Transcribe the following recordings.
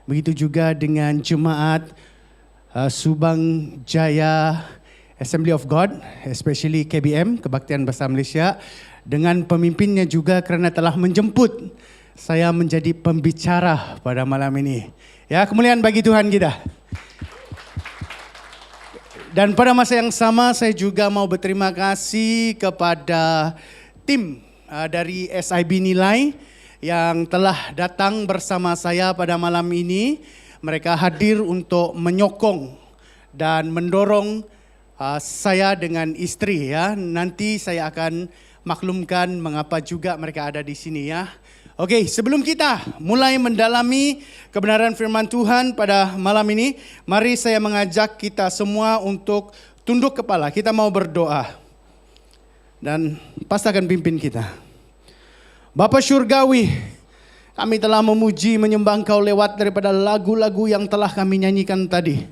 Begitu juga dengan jemaat Subang Jaya Assembly of God, especially KBM, Kebaktian Bahasa Malaysia, dengan pemimpinnya juga kerana telah menjemput saya menjadi pembicara pada malam ini. Ya, kemuliaan bagi Tuhan kita. Dan pada masa yang sama saya juga mau berterima kasih kepada tim dari SIB Nilai yang telah datang bersama saya pada malam ini. Mereka hadir untuk menyokong dan mendorong saya dengan istri ya. Nanti saya akan maklumkan mengapa juga mereka ada di sini ya. Okey, sebelum kita mulai mendalami kebenaran firman Tuhan pada malam ini, mari saya mengajak kita semua untuk tunduk kepala. Kita mau berdoa. Dan pastor akan pimpin kita. Bapa Syurgawi, kami telah memuji menyembah Engkau lewat daripada lagu-lagu yang telah kami nyanyikan tadi.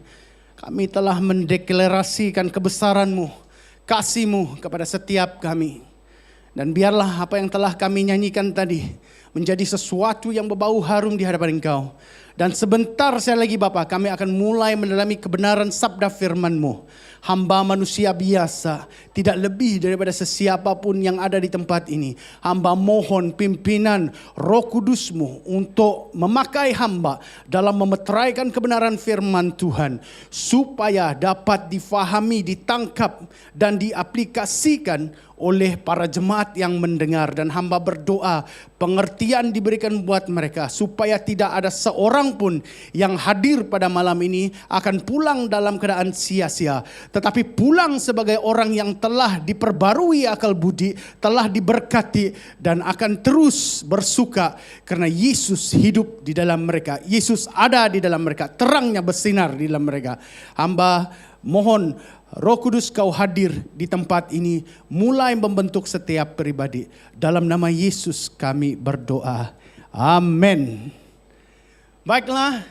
Kami telah mendeklarasikan kebesaran-Mu, kasih-Mu kepada setiap kami. Dan biarlah apa yang telah kami nyanyikan tadi menjadi sesuatu yang berbau harum di hadapan Engkau. Dan sebentar saya lagi Bapa, kami akan mulai mendalami kebenaran sabda firman-Mu. Hamba manusia biasa, tidak lebih daripada sesiapa pun yang ada di tempat ini. Hamba mohon pimpinan Roh Kudus-Mu untuk memakai hamba dalam memeteraikan kebenaran firman Tuhan, supaya dapat difahami, ditangkap dan diaplikasikan oleh para jemaat yang mendengar. Dan hamba berdoa pengertian diberikan buat mereka, supaya tidak ada seorang pun yang hadir pada malam ini akan pulang dalam keadaan sia-sia, tetapi pulang sebagai orang yang telah diperbarui akal budi, telah diberkati dan akan terus bersuka kerana Yesus hidup di dalam mereka. Yesus ada di dalam mereka, terangnya bersinar di dalam mereka. Hamba mohon Roh Kudus Kau hadir di tempat ini, mulai membentuk setiap pribadi. Dalam nama Yesus kami berdoa. Amin. Baiklah.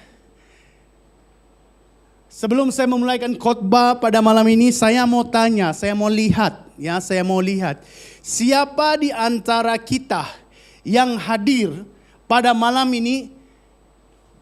Sebelum saya memulaikan khotbah pada malam ini, saya mau tanya, saya mau lihat. Siapa di antara kita yang hadir pada malam ini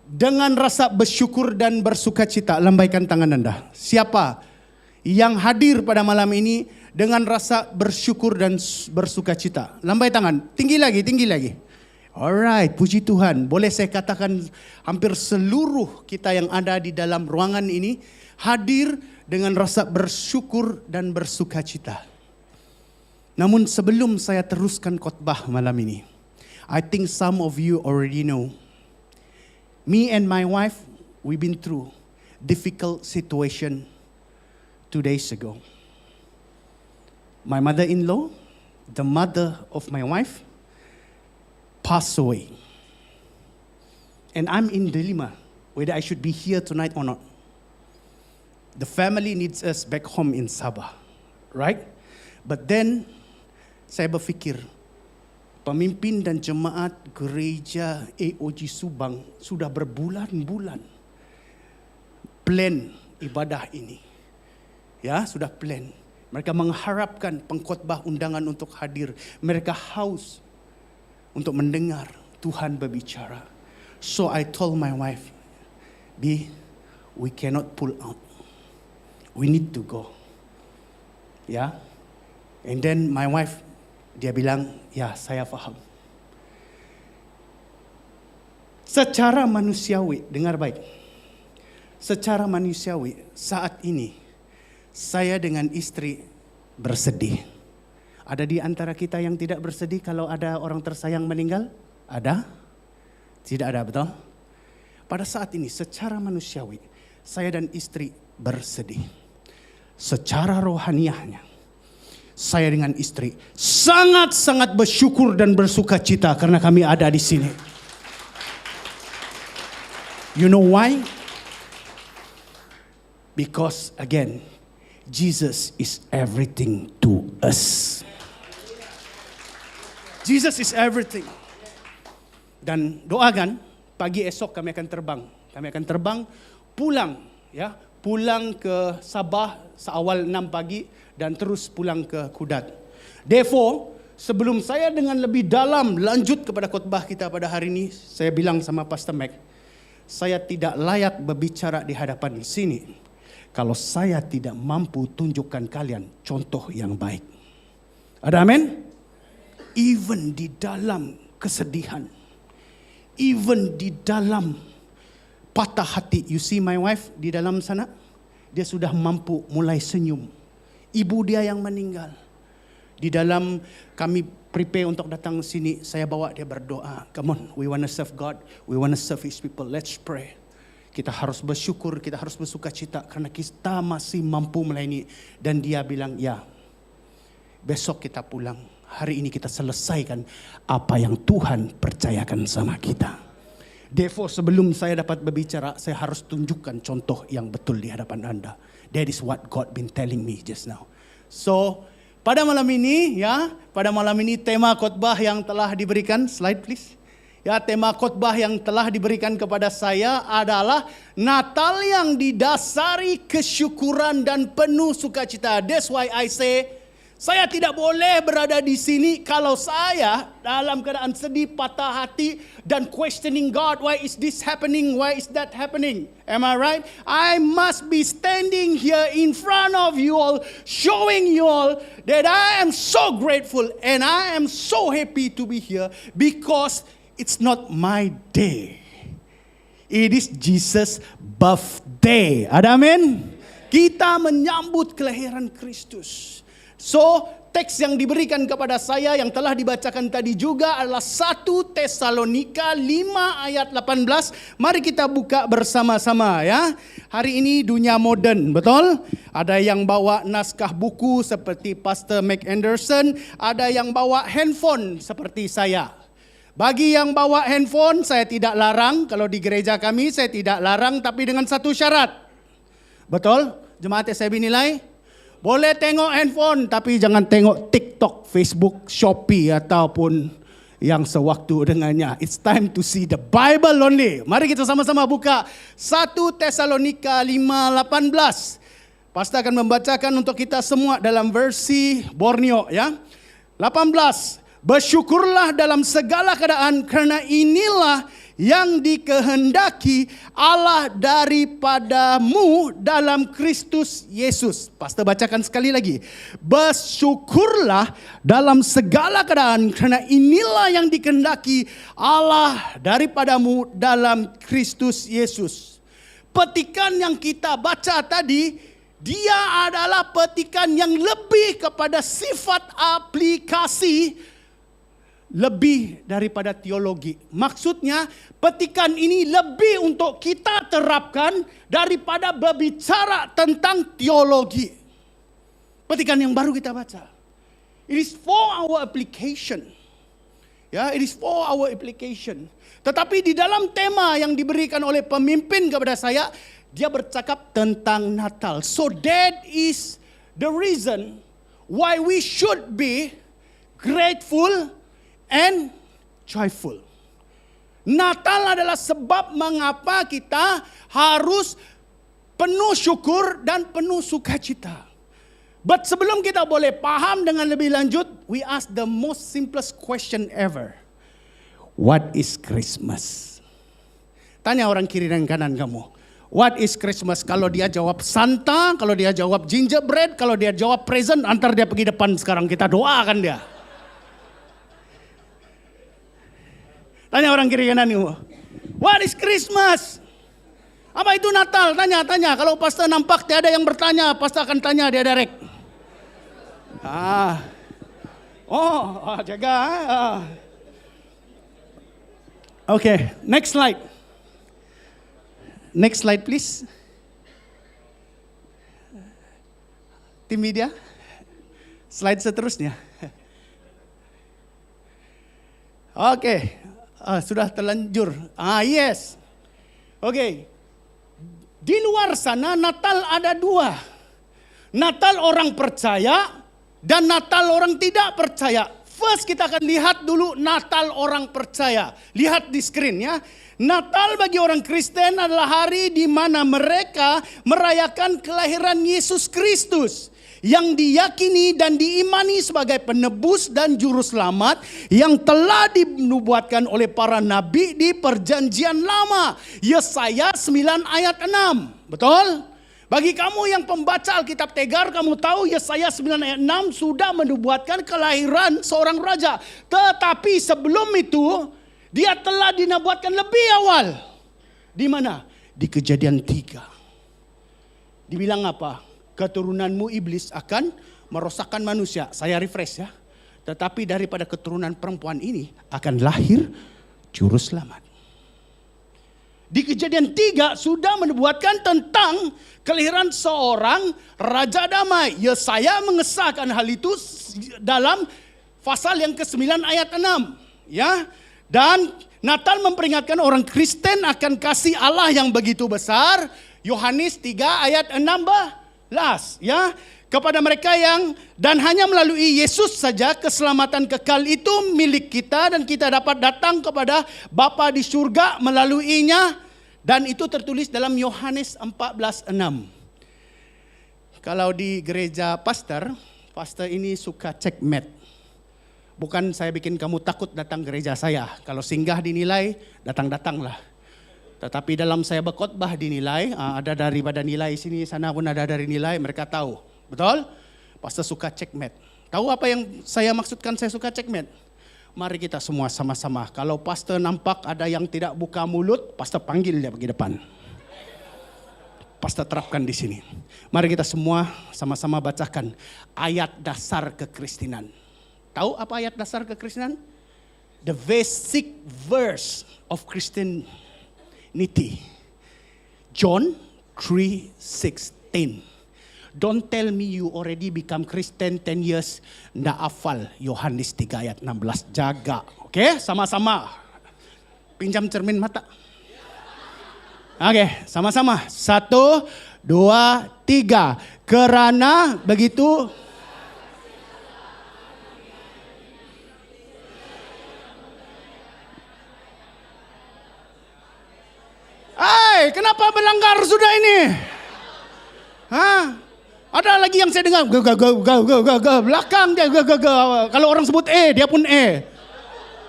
dengan rasa bersyukur dan bersukacita? Lambaikan tangan Anda. Siapa yang hadir pada malam ini dengan rasa bersyukur dan bersukacita? Lambai tangan. Tinggi lagi. Alright, puji Tuhan. Boleh saya katakan hampir seluruh kita yang ada di dalam ruangan ini hadir dengan rasa bersyukur dan bersukacita. Namun sebelum saya teruskan khotbah malam ini, I think some of you already know, me and my wife, we've been through difficult situation 2 days ago. My mother-in-law, the mother of my wife, passed away. And I'm in dilemma whether I should be here tonight or not. The family needs us back home in Sabah, right? But then saya berfikir, pemimpin dan jemaat gereja AOG Subang sudah berbulan-bulan plan ibadah ini. Ya, sudah plan. Mereka mengharapkan pengkhotbah undangan untuk hadir. Mereka haus untuk mendengar Tuhan berbicara. So I told my wife, B, we cannot pull out. We need to go. Ya. And then my wife, dia bilang, ya saya faham. Secara manusiawi, dengar baik. Secara manusiawi saat ini saya dengan istri bersedih. Ada di antara kita yang tidak bersedih kalau ada orang tersayang meninggal? Ada? Tidak ada, betul? Pada saat ini secara manusiawi saya dan istri bersedih. Secara rohaniahnya saya dengan istri sangat-sangat bersyukur dan bersukacita karena kami ada di sini. You know why? Because again, Jesus is everything to us. Jesus is everything. Dan doakan pagi esok kami akan terbang. Kami akan terbang pulang ya, pulang ke Sabah seawal 6 pagi dan terus pulang ke Kudat. Therefore, sebelum saya dengan lebih dalam lanjut kepada khotbah kita pada hari ini, saya bilang sama Pastor Mac, saya tidak layak berbicara di hadapan sini kalau saya tidak mampu tunjukkan kalian contoh yang baik. Ada amin? Even di dalam kesedihan, even di dalam patah hati. You see my wife di dalam sana, dia sudah mampu mulai senyum. Ibu dia yang meninggal. Di dalam kami prepare untuk datang sini, saya bawa dia berdoa. Come on, we want to serve God, we want to serve His people, let's pray. Kita harus bersyukur, kita harus bersuka cita karena kita masih mampu melayani. Dan dia bilang, ya, besok kita pulang. Hari ini kita selesaikan apa yang Tuhan percayakan sama kita. Therefore, sebelum saya dapat berbicara, saya harus tunjukkan contoh yang betul di hadapan Anda. That is what God been telling me just now. So, pada malam ini tema khotbah yang telah diberikan, slide please. Ya, tema khotbah yang telah diberikan kepada saya adalah Natal yang didasari kesyukuran dan penuh sukacita. That's why I say, saya tidak boleh berada di sini kalau saya dalam keadaan sedih, patah hati dan questioning God, why is this happening? Why is that happening? Am I right? I must be standing here in front of you all, showing you all that I am so grateful and I am so happy to be here because it's not my day. It is Jesus' birthday. Ada amin? Kita menyambut kelahiran Kristus. So, teks yang diberikan kepada saya yang telah dibacakan tadi juga adalah 1 Tesalonika 5 ayat 18. Mari kita buka bersama-sama ya. Hari ini dunia modern, betul? Ada yang bawa naskah buku seperti Pastor Mac Anderson, ada yang bawa handphone seperti saya. Bagi yang bawa handphone, saya tidak larang. Kalau di gereja kami, saya tidak larang, tapi dengan satu syarat. Betul? Jemaat SIB Nilai? Boleh tengok handphone, tapi jangan tengok TikTok, Facebook, Shopee, ataupun yang sewaktu dengannya. It's time to see the Bible only. Mari kita sama-sama buka 1 Tesalonika 5:18. Pastor akan membacakan untuk kita semua dalam versi Borneo ya. 18. Bersyukurlah dalam segala keadaan karena inilah yang dikehendaki Allah daripadamu dalam Kristus Yesus. Pastor bacakan sekali lagi. Bersyukurlah dalam segala keadaan karena inilah yang dikehendaki Allah daripadamu dalam Kristus Yesus. Petikan yang kita baca tadi, dia adalah petikan yang lebih kepada sifat aplikasi lebih daripada teologi. Maksudnya petikan ini lebih untuk kita terapkan daripada berbicara tentang teologi. Petikan yang baru kita baca. It is for our application. Ya, it is for our application. Tetapi di dalam tema yang diberikan oleh pemimpin kepada saya, dia bercakap tentang Natal. So that is the reason why we should be grateful and joyful. Natal adalah sebab mengapa kita harus penuh syukur dan penuh sukacita. But sebelum kita boleh paham dengan lebih lanjut, we ask the most simplest question ever. What is Christmas? Tanya orang kiri dan kanan kamu. What is Christmas? Kalau dia jawab Santa, kalau dia jawab gingerbread, kalau dia jawab present, antar dia pergi depan sekarang, kita doakan dia. Tanya orang kiri kanan itu. What is Christmas? Apa itu Natal? Tanya. Kalau pastor nampak tiada yang bertanya, pastor akan tanya dia direct. Jaga. Okay, next slide. Next slide please. Tim media. Slide seterusnya. Oke. Sudah terlanjur. Yes. Oke. Di luar sana Natal ada dua. Natal orang percaya dan Natal orang tidak percaya. First kita akan lihat dulu Natal orang percaya. Lihat di screen ya. Natal bagi orang Kristen adalah hari di mana mereka merayakan kelahiran Yesus Kristus yang diyakini dan diimani sebagai penebus dan juru selamat yang telah dinubuatkan oleh para nabi di perjanjian lama. Yesaya 9 ayat 6. Betul? Bagi kamu yang pembaca Alkitab Tegar, kamu tahu Yesaya 9 ayat 6 sudah menubuatkan kelahiran seorang raja. Tetapi sebelum itu, dia telah dinubuatkan lebih awal. Di mana? Di Kejadian 3. Dibilang apa? Keturunanmu iblis akan merosakkan manusia. Saya refresh ya. Tetapi daripada keturunan perempuan ini akan lahir juru selamat. Di Kejadian 3 sudah menubuatkan tentang kelahiran seorang raja damai. Yesaya mengesahkan hal itu dalam pasal yang ke-9 ayat 6. Ya. Dan Natal memperingatkan orang Kristen akan kasih Allah yang begitu besar. Yohanes 3 ayat 16. Ya, kepada mereka yang dan hanya melalui Yesus saja keselamatan kekal itu milik kita dan kita dapat datang kepada Bapa di surga melaluinya, dan itu tertulis dalam Yohanes 14:6. Kalau di gereja pastor ini suka checkmate. Bukan saya bikin kamu takut datang gereja saya. Kalau singgah dinilai, datang-datanglah. Tetapi dalam saya berkhotbah dinilai, ada daripada nilai sini sana pun ada dari nilai, mereka tahu. Betul? Pastor suka checkmate. Tahu apa yang saya maksudkan saya suka checkmate? Mari kita semua sama-sama. Kalau pastor nampak ada yang tidak buka mulut, pastor panggil dia pergi depan. Pastor terapkan di sini. Mari kita semua sama-sama bacakan ayat dasar kekristenan. Tahu apa ayat dasar kekristenan? The basic verse of Christianity. John 3:16. Don't tell me you already become Christian 10 years. Nggak hafal Yohanes 3 ayat 16. Jaga. Oke, sama-sama. Pinjam cermin mata. Oke, sama-sama. 1, 2, 3. Kerana begitu. Hai, kenapa melanggar sudah ini? Hah? Ada lagi yang saya dengar belakang dia kalau orang sebut dia pun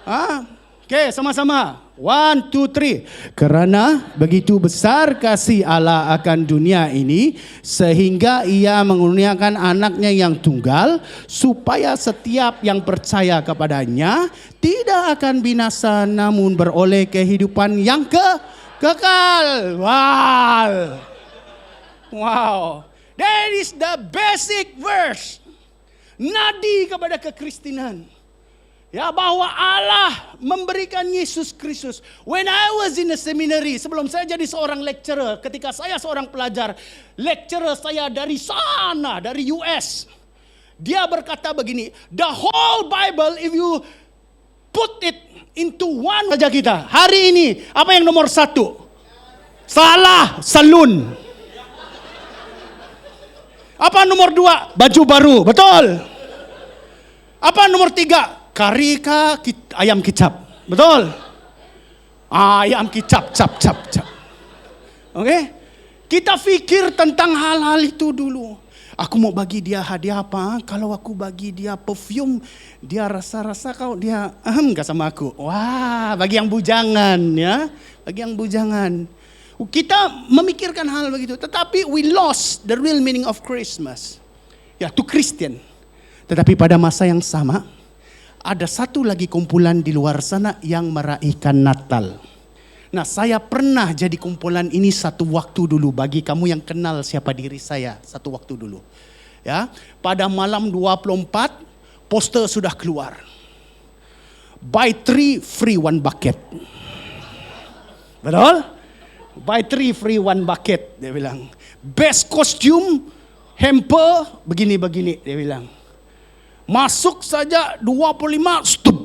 Hah? Oke, sama-sama. 1, 2, 3. Kerana begitu besar kasih Allah akan dunia ini sehingga ia mengurniakan anaknya yang tunggal supaya setiap yang percaya kepadanya tidak akan binasa namun beroleh kehidupan yang kekal. Wow. That is the basic verse. Nadi kepada kekristenan. Ya, bahwa Allah memberikan Yesus Kristus. When I was in a seminary, sebelum saya jadi seorang lecturer, ketika saya seorang pelajar, lecturer saya dari sana, dari US. Dia berkata begini, the whole Bible if you put it into one saja kita. Hari ini, apa yang nomor 1? Salah, salun. Apa nomor 2? Baju baru, betul. Apa nomor 3? Kari ayam kicap, betul. Ayam kicap, cap. Oke? Kita pikir tentang hal-hal itu dulu. Aku mau bagi dia hadiah apa? Kalau aku bagi dia perfume, dia rasa-rasa dia gak sama aku. Wah, bagi yang bujangan ya. Bagi yang bujangan. Kita memikirkan hal begitu. Tetapi we lost the real meaning of Christmas. Ya, to Christian. Tetapi pada masa yang sama, ada satu lagi kumpulan di luar sana yang meraihkan Natal. Nah, saya pernah jadi kumpulan ini satu waktu dulu. Bagi kamu yang kenal siapa diri saya, satu waktu dulu. Ya, pada malam 24, poster sudah keluar. Buy 3, free 1 bucket. Betul? Buy 3, free 1 bucket, dia bilang. Best costume, hamper, begini-begini, dia bilang. Masuk saja 25, stup.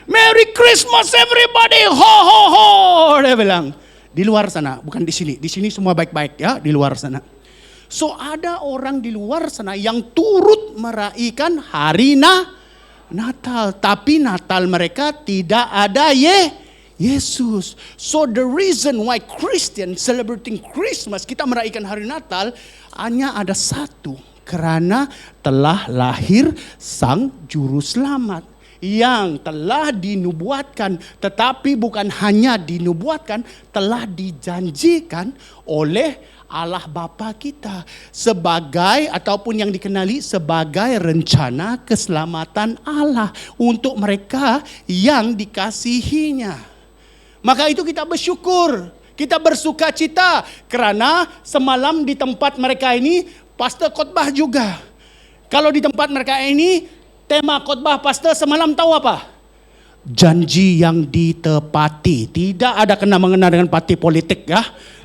Merry Christmas everybody, ho ho ho, dia bilang. Di luar sana, bukan di sini. Di sini semua baik-baik ya, di luar sana. So ada orang di luar sana yang turut meraihkan hari Natal. Tapi Natal mereka tidak ada Yesus. So the reason why Christian celebrating Christmas, kita merayakan hari Natal, hanya ada satu. Karena telah lahir Sang Juru Selamat yang telah dinubuatkan, tetapi bukan hanya dinubuatkan, telah dijanjikan oleh Allah Bapa kita sebagai, ataupun yang dikenali sebagai rencana keselamatan Allah untuk mereka yang dikasihinya. Maka itu kita bersyukur, kita bersuka cita kerana semalam di tempat mereka ini pastor khotbah juga. Kalau di tempat mereka ini tema khotbah pastor semalam tahu apa? Janji yang ditepati. Tidak ada kena-mengena dengan parti politik ya.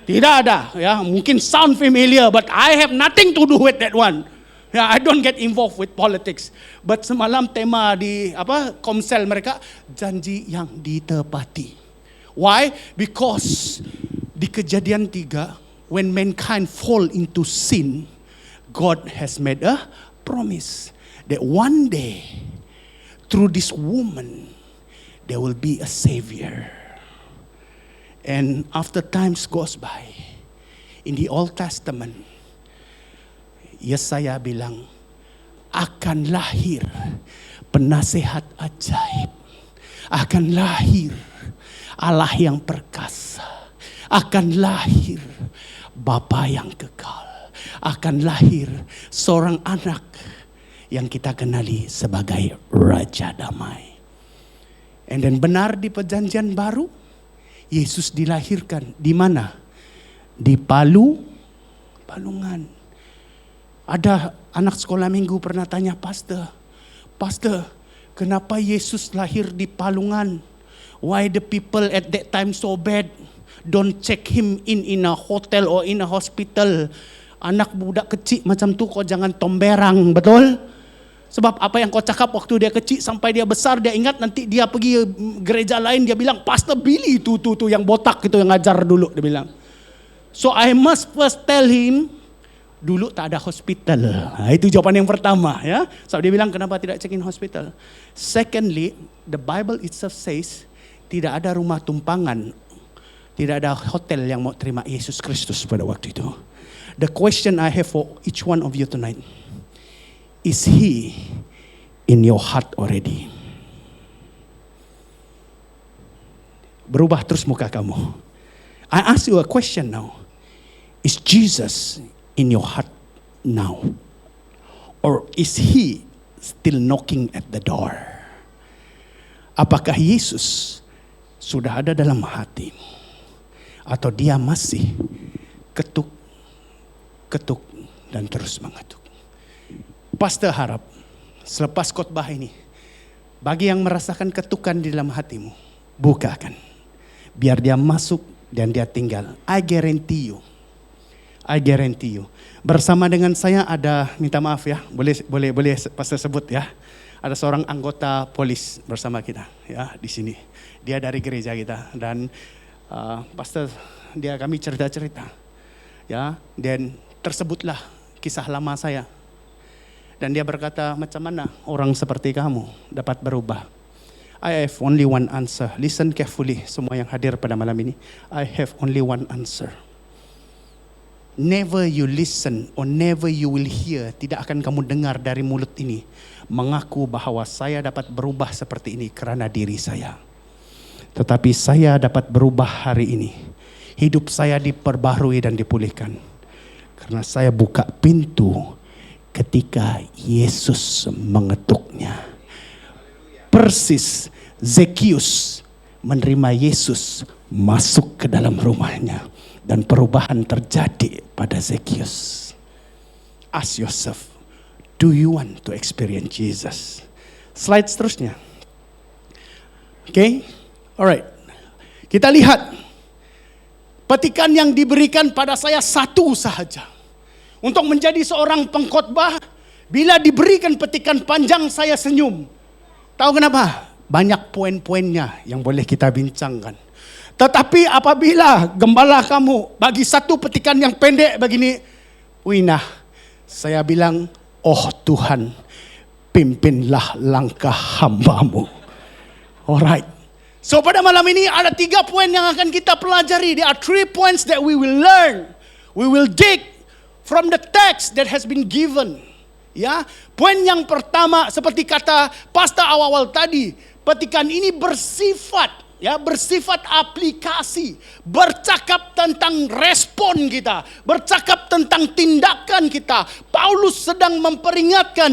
Tidak ada ya. Mungkin sound familiar but I have nothing to do with that one. Ya, I don't get involved with politics. But semalam tema di komsel mereka, janji yang ditepati. Why? Because di Kejadian 3 when mankind fall into sin, God has made a promise that one day through this woman there will be a savior. And after times goes by, in the Old Testament, Yesaya bilang akan lahir penasehat ajaib, akan lahir Allah yang perkasa, akan lahir Bapa yang kekal, akan lahir seorang anak yang kita kenali sebagai Raja Damai. And then benar di Perjanjian Baru, Yesus dilahirkan di mana? Di Palungan. Ada anak sekolah minggu pernah tanya pastor, kenapa Yesus lahir di Palungan? Why the people at that time so bad? Don't check him in a hotel or in a hospital. Anak budak kecil macam tu kau jangan tomberang, betul? Sebab apa yang kau cakap waktu dia kecil sampai dia besar, dia ingat nanti dia pergi gereja lain, dia bilang Pastor Billy tu yang botak itu yang ngajar dulu, dia bilang. So I must first tell him, dulu tak ada hospital. Itu jawaban yang pertama ya. So dia bilang kenapa tidak check in hospital. Secondly, the Bible itself says tidak ada rumah tumpangan, tidak ada hotel yang mau terima Yesus Kristus pada waktu itu. The question I have for each one of you tonight, is He in your heart already? Berubah terus muka kamu. I ask you a question now. Is Jesus in your heart now? Or is He still knocking at the door? Apakah Yesus sudah ada dalam hati? Atau dia masih ketuk dan terus mengetuk? Pastor harap selepas khotbah ini, bagi yang merasakan ketukan di dalam hatimu, bukakan. Biar dia masuk dan dia tinggal. I guarantee you. Bersama dengan saya ada, minta maaf ya, boleh pastor sebut ya. Ada seorang anggota polis bersama kita ya di sini. Dia dari gereja kita dan pastor kami cerita-cerita ya, dan tersebutlah kisah lama saya. Dan dia berkata, macam mana orang seperti kamu dapat berubah? I have only one answer. Listen carefully semua yang hadir pada malam ini. I have only one answer. Never you listen or never you will hear, tidak akan kamu dengar dari mulut ini mengaku bahwa saya dapat berubah seperti ini karena diri saya. Tetapi saya dapat berubah hari ini. Hidup saya diperbaharui dan dipulihkan. Karena saya buka pintu ketika Yesus mengetuknya. Persis Zekius menerima Yesus masuk ke dalam rumahnya. Dan perubahan terjadi pada Zekius. Ask yourself, do you want to experience Jesus? Slide seterusnya. Okay, alright. Kita lihat petikan yang diberikan pada saya satu sahaja. Untuk menjadi seorang pengkhotbah, bila diberikan petikan panjang saya senyum. Tahu kenapa? Banyak poin-poinnya yang boleh kita bincangkan. Tetapi apabila gembala kamu bagi satu petikan yang pendek begini, Winah, saya bilang, oh Tuhan, pimpinlah langkah hamba-Mu. Alright. So pada malam ini ada 3 poin yang akan kita pelajari. There are 3 points that we will learn. We will dig from the text that has been given. Ya, poin yang pertama seperti kata pastor awal-awal tadi, petikan ini bersifat aplikasi, bercakap tentang respon kita, bercakap tentang tindakan kita. Paulus sedang memperingatkan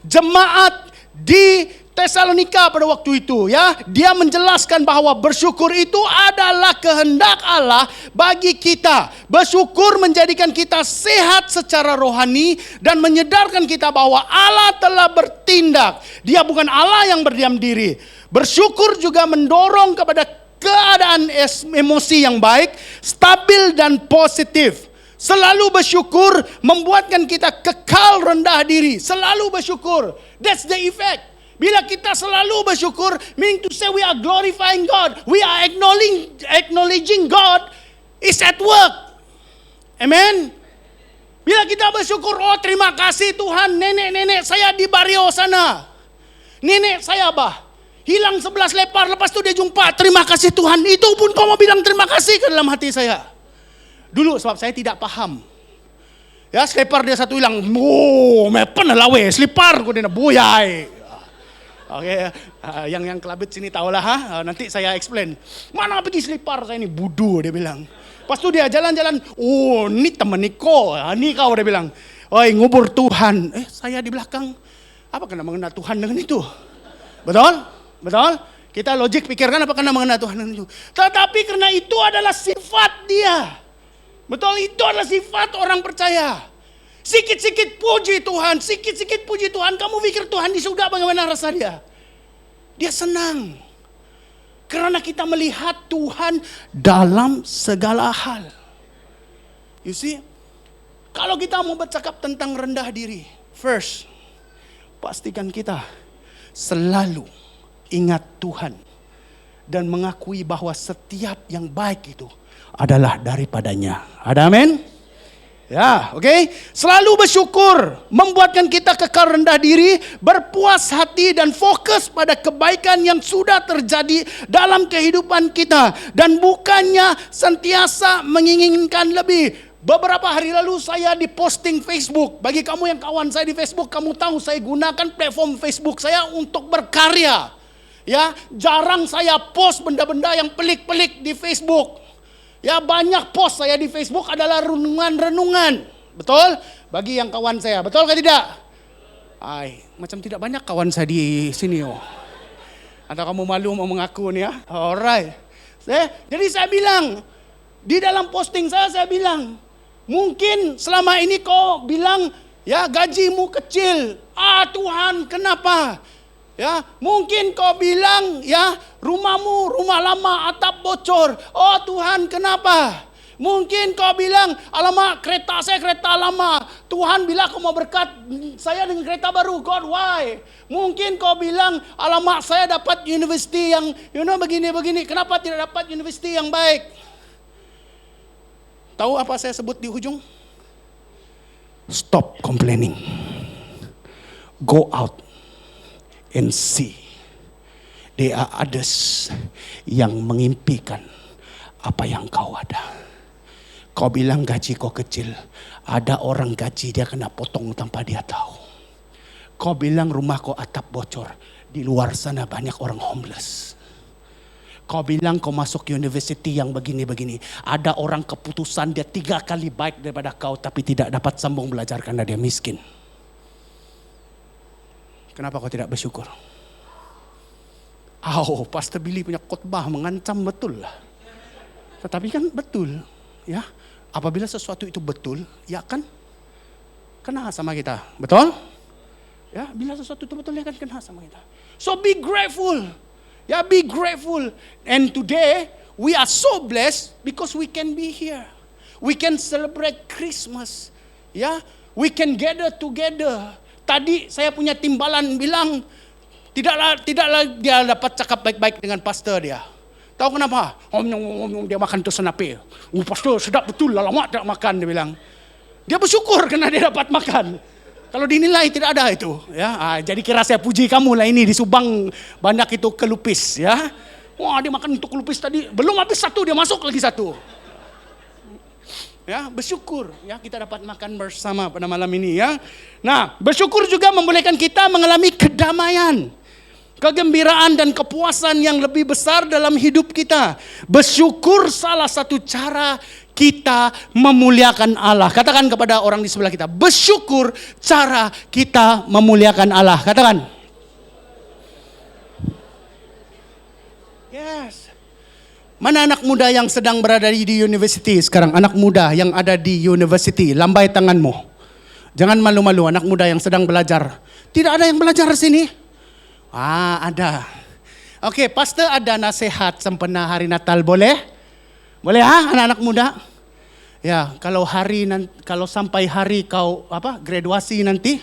jemaat di Tesalonika pada waktu itu dia menjelaskan bahwa bersyukur itu adalah kehendak Allah bagi kita. Bersyukur menjadikan kita sehat secara rohani dan menyedarkan kita bahwa Allah telah bertindak. Dia bukan Allah yang berdiam diri. Bersyukur juga mendorong kepada keadaan emosi yang baik, stabil dan positif. Selalu bersyukur membuatkan kita kekal rendah diri. Selalu bersyukur. That's the effect. Bila kita selalu bersyukur, meaning to say we are glorifying God. We are acknowledging God is at work. Amen. Bila kita bersyukur, oh terima kasih Tuhan, nenek-nenek saya di Bario sana. Nenek saya hilang 11 lepar, lepas itu dia jumpa, terima kasih Tuhan. Itu pun kau mau bilang terima kasih ke dalam hati saya. Dulu sebab saya tidak paham. Ya, selipar dia satu hilang. Oh, mepen lawe, selipar ko din na buyay. Okay, yang kelabit sini tahulah nanti saya explain. Mana pergi selipar saya ini budu dia bilang. Pas tu dia jalan-jalan, oh ni teman ni kau dia bilang. Oi ngubur Tuhan. Saya di belakang. Apa kena mengenal Tuhan dengan itu? Betul? Betul? Kita logik pikirkan apa kena mengenal Tuhan dengan itu. Tetapi karena itu adalah sifat dia. Betul, itu adalah sifat orang percaya. Sikit-sikit puji Tuhan, sikit-sikit puji Tuhan. Kamu pikir Tuhan di surga bagaimana rasa dia? Dia senang. Karena kita melihat Tuhan dalam segala hal. You see? Kalau kita mau bercakap tentang rendah diri, first, pastikan kita selalu ingat Tuhan. Dan mengakui bahwa setiap yang baik itu adalah daripadanya. Ada amin? Ya, oke. Selalu bersyukur membuatkan kita kekal rendah diri, berpuas hati dan fokus pada kebaikan yang sudah terjadi dalam kehidupan kita dan bukannya sentiasa menginginkan lebih. Beberapa hari lalu saya di posting Facebook. Bagi kamu yang kawan saya di Facebook, kamu tahu saya gunakan platform Facebook saya untuk berkarya. Ya, jarang saya post benda-benda yang pelik-pelik di Facebook. Ya, banyak post saya di Facebook adalah renungan-renungan. Betul? Bagi yang kawan saya. Betul ke tidak? Macam tidak banyak kawan saya di sini. Atau kamu malu mau mengaku nih ya? Alright. Jadi saya bilang, di dalam posting saya bilang, mungkin selama ini kau bilang, ya gajimu kecil. Tuhan kenapa? Ya, mungkin kau bilang ya rumahmu rumah lama atap bocor. Oh Tuhan kenapa? Mungkin kau bilang alamak kereta saya kereta lama. Tuhan bila kau mau berkat saya dengan kereta baru. God why? Mungkin kau bilang alamak saya dapat universiti yang begini-begini. Kenapa tidak dapat universiti yang baik? Tahu apa saya sebut di ujung? Stop complaining. Go out and see. There are others yang mengimpikan apa yang kau ada. Kau bilang gaji kau kecil. Ada orang gaji dia kena potong tanpa dia tahu. Kau bilang rumah kau atap bocor. Di luar sana banyak orang homeless. Kau bilang kau masuk university yang begini-begini. Ada orang keputusan dia 3 kali baik daripada kau. Tapi tidak dapat sambung belajar karena dia miskin. Kenapa kau tidak bersyukur? Pastor Billy punya khotbah mengancam betul lah. Tetapi kan betul, ya. Apabila sesuatu itu betul, ya kan kena sama kita, betul? Ya, bila sesuatu itu betul, ya kan kena sama kita. So be grateful, ya be grateful. And today we are so blessed because we can be here. We can celebrate Christmas, ya. We can gather together. Tadi saya punya timbalan bilang, tidaklah dia dapat cakap baik-baik dengan pastor dia. Tahu kenapa? Dia makan tu senapi. Pastor sedap betul lah, lama tak makan dia bilang. Dia bersyukur karena dia dapat makan. Kalau dinilai tidak ada itu. Ya, jadi kira saya puji kamu lah ini di Subang banyak itu kelupis. Ya, Wah, dia makan untuk lupis tadi, belum habis satu, dia masuk lagi satu. Ya, bersyukur ya kita dapat makan bersama pada malam ini ya. Nah, bersyukur juga membolehkan kita mengalami kedamaian, kegembiraan dan kepuasan yang lebih besar dalam hidup kita. Bersyukur salah satu cara kita memuliakan Allah. Katakan kepada orang di sebelah kita, bersyukur cara kita memuliakan Allah. Katakan. Yes. Mana anak muda yang sedang berada di university sekarang? Anak muda yang ada di university, lambai tanganmu. Jangan malu-malu, anak muda yang sedang belajar. Tidak ada yang belajar di sini? Ada. Oke, pastor ada nasihat sempena hari Natal, boleh? Boleh anak-anak muda? Ya, kalau sampai hari kau graduasi nanti,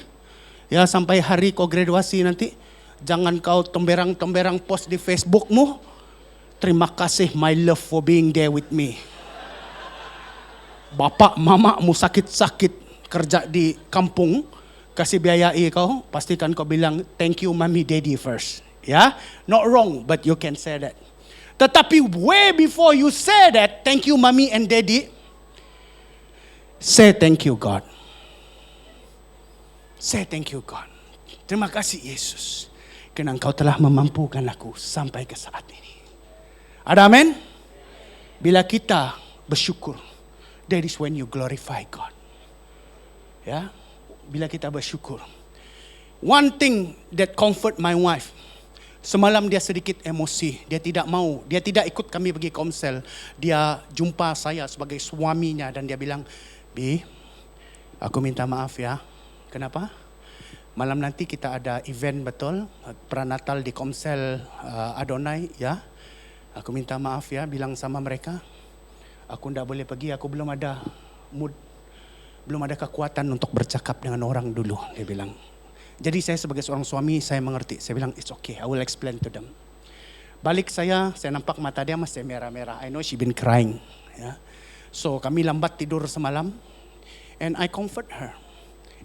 ya sampai hari kau graduasi nanti, jangan kau temberang-temberang post di Facebookmu. Terima kasih my love for being there with me. Bapak mamamu sakit-sakit kerja di kampung, kasih biayai kau, pastikan kau bilang thank you mommy daddy first. Ya, not wrong but you can say that. Tetapi way before you say that thank you mommy and daddy, say thank you God. Say thank you God. Terima kasih Yesus, karena Engkau telah memampukan aku sampai ke saat ini. Ada amin? Bila kita bersyukur, that is when you glorify God. Ya, bila kita bersyukur. One thing that comfort my wife. Semalam dia sedikit emosi, dia tidak ikut kami pergi komsel. Dia jumpa saya sebagai suaminya dan dia bilang, "Bi, aku minta maaf ya. Kenapa? Malam nanti kita ada event betul, pranatal di komsel Adonai ya. Aku minta maaf ya, bilang sama mereka, aku tidak boleh pergi, aku belum ada mood, belum ada kekuatan untuk bercakap dengan orang dulu," dia bilang. Jadi saya sebagai seorang suami, saya mengerti. Saya bilang, it's okay, I will explain to them. Balik saya nampak mata dia masih merah-merah. I know she been crying. Ya. So kami lambat tidur semalam, and I comfort her.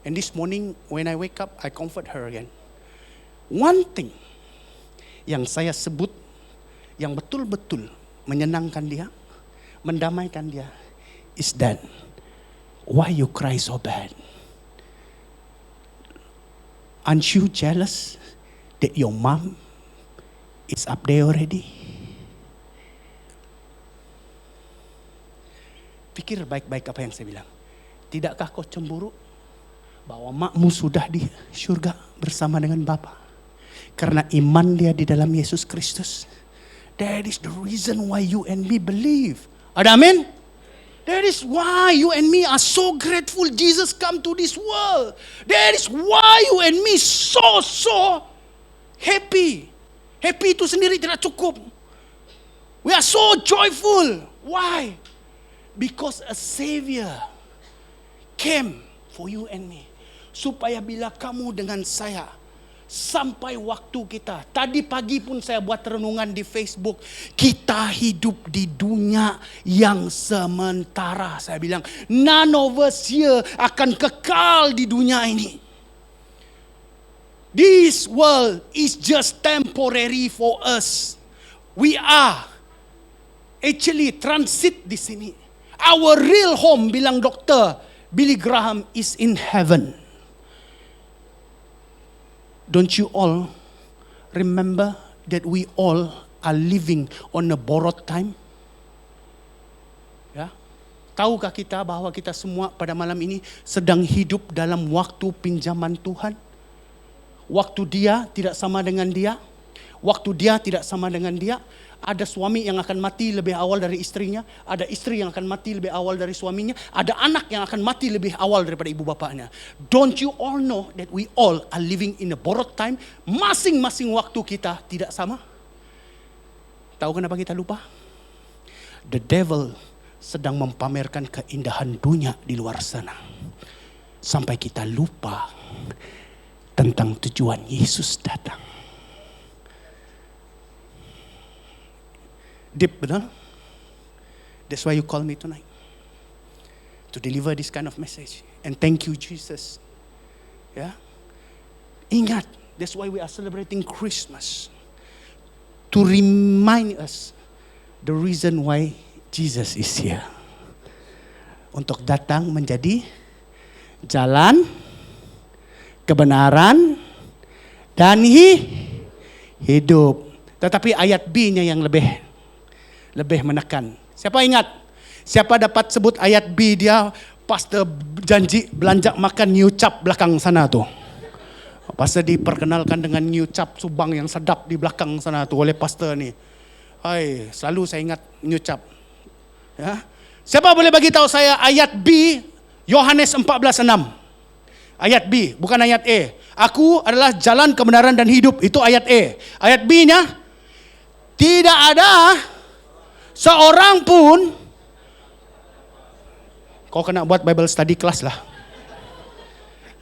And this morning when I wake up, I comfort her again. One thing yang saya sebut, yang betul-betul menyenangkan dia, mendamaikan dia, is that, why you cry so bad? Aren't you jealous that your mom is up there already? Pikir baik-baik apa yang saya bilang. Tidakkah kau cemburu bahwa makmu sudah di surga bersama dengan Bapa? Karena iman dia di dalam Yesus Kristus. That is the reason why you and me believe. Ada amin? That is why you and me are so grateful Jesus come to this world. That is why you and me so happy. Happy itu sendiri tidak cukup. We are so joyful. Why? Because a Savior came for you and me. Supaya bila kamu dengan saya, sampai waktu kita. Tadi pagi pun saya buat renungan di Facebook. Kita hidup di dunia yang sementara. Saya bilang, none of us here akan kekal di dunia ini. This world is just temporary for us. We are actually transit di sini. Our real home, bilang dokter Billy Graham, is in heaven. Don't you all remember that we all are living on a borrowed time? Ya, tahukah kita bahwa kita semua pada malam ini sedang hidup dalam waktu pinjaman Tuhan? Waktu dia tidak sama dengan dia, waktu dia tidak sama dengan dia. Ada suami yang akan mati lebih awal dari istrinya, ada istri yang akan mati lebih awal dari suaminya, ada anak yang akan mati lebih awal daripada ibu bapaknya. Don't you all know that we all are living in a borrowed time? Masing-masing waktu kita tidak sama. Tahu kenapa kita lupa? The devil sedang mempamerkan keindahan dunia di luar sana, sampai kita lupa tentang tujuan Yesus datang. Deep, betul? That's why you call me tonight, to deliver this kind of message. And thank you Jesus. Ya, ingat, that's why we are celebrating Christmas. to remind us the reason why Jesus is here. Untuk datang menjadi jalan, kebenaran, dan hidup. Tetapi ayat B-nya yang lebih menekan. Siapa ingat? Siapa dapat sebut ayat B dia? Pastor janji belanja makan New Cap belakang sana tuh. Pastor diperkenalkan dengan New Cap Subang yang sedap di belakang sana tuh oleh pastor nih. Hai, selalu saya ingat New Cap. Ya. Siapa boleh bagi tahu saya ayat B Yohanes 14:6? Ayat B, bukan ayat E. Aku adalah jalan, kebenaran, dan hidup. Itu ayat E. Ayat B-nya, tidak ada seorang pun. Kau kena buat Bible study class lah.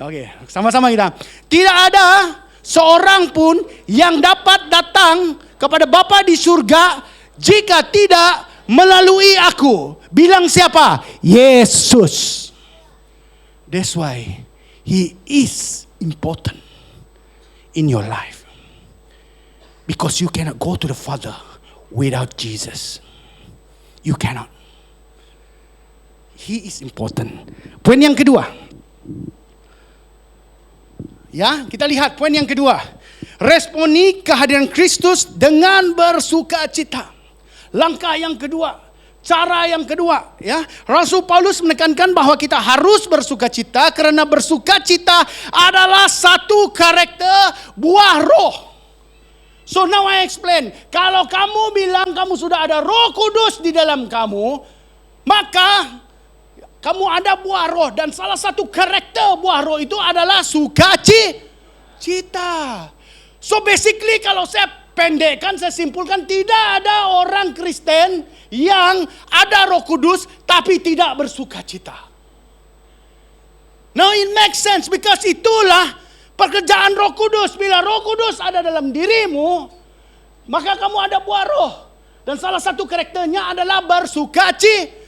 Oke, sama-sama kita. Tidak ada seorang pun yang dapat datang kepada Bapa di surga jika tidak melalui aku. Bilang siapa? Yesus. That's why He is important in your life. Because you cannot go to the Father without Jesus. You cannot. He is important. Poin yang kedua. Ya, kita lihat poin yang kedua. Responi kehadiran Kristus dengan bersukacita. Langkah yang kedua. Cara yang kedua, ya, Rasul Paulus menekankan bahwa kita harus bersukacita karena bersukacita adalah satu karakter buah roh. So now I explain. Kalau kamu bilang kamu sudah ada Roh Kudus di dalam kamu, maka kamu ada buah roh, dan salah satu karakter buah roh itu adalah sukacita. So basically kalau saya pendekkan, saya simpulkan, tidak ada orang Kristen yang ada Roh Kudus tapi tidak bersukacita. Now it makes sense because itulah pekerjaan Roh Kudus. Bila Roh Kudus ada dalam dirimu, maka kamu ada buah roh. Dan salah satu karakternya adalah bersukacita.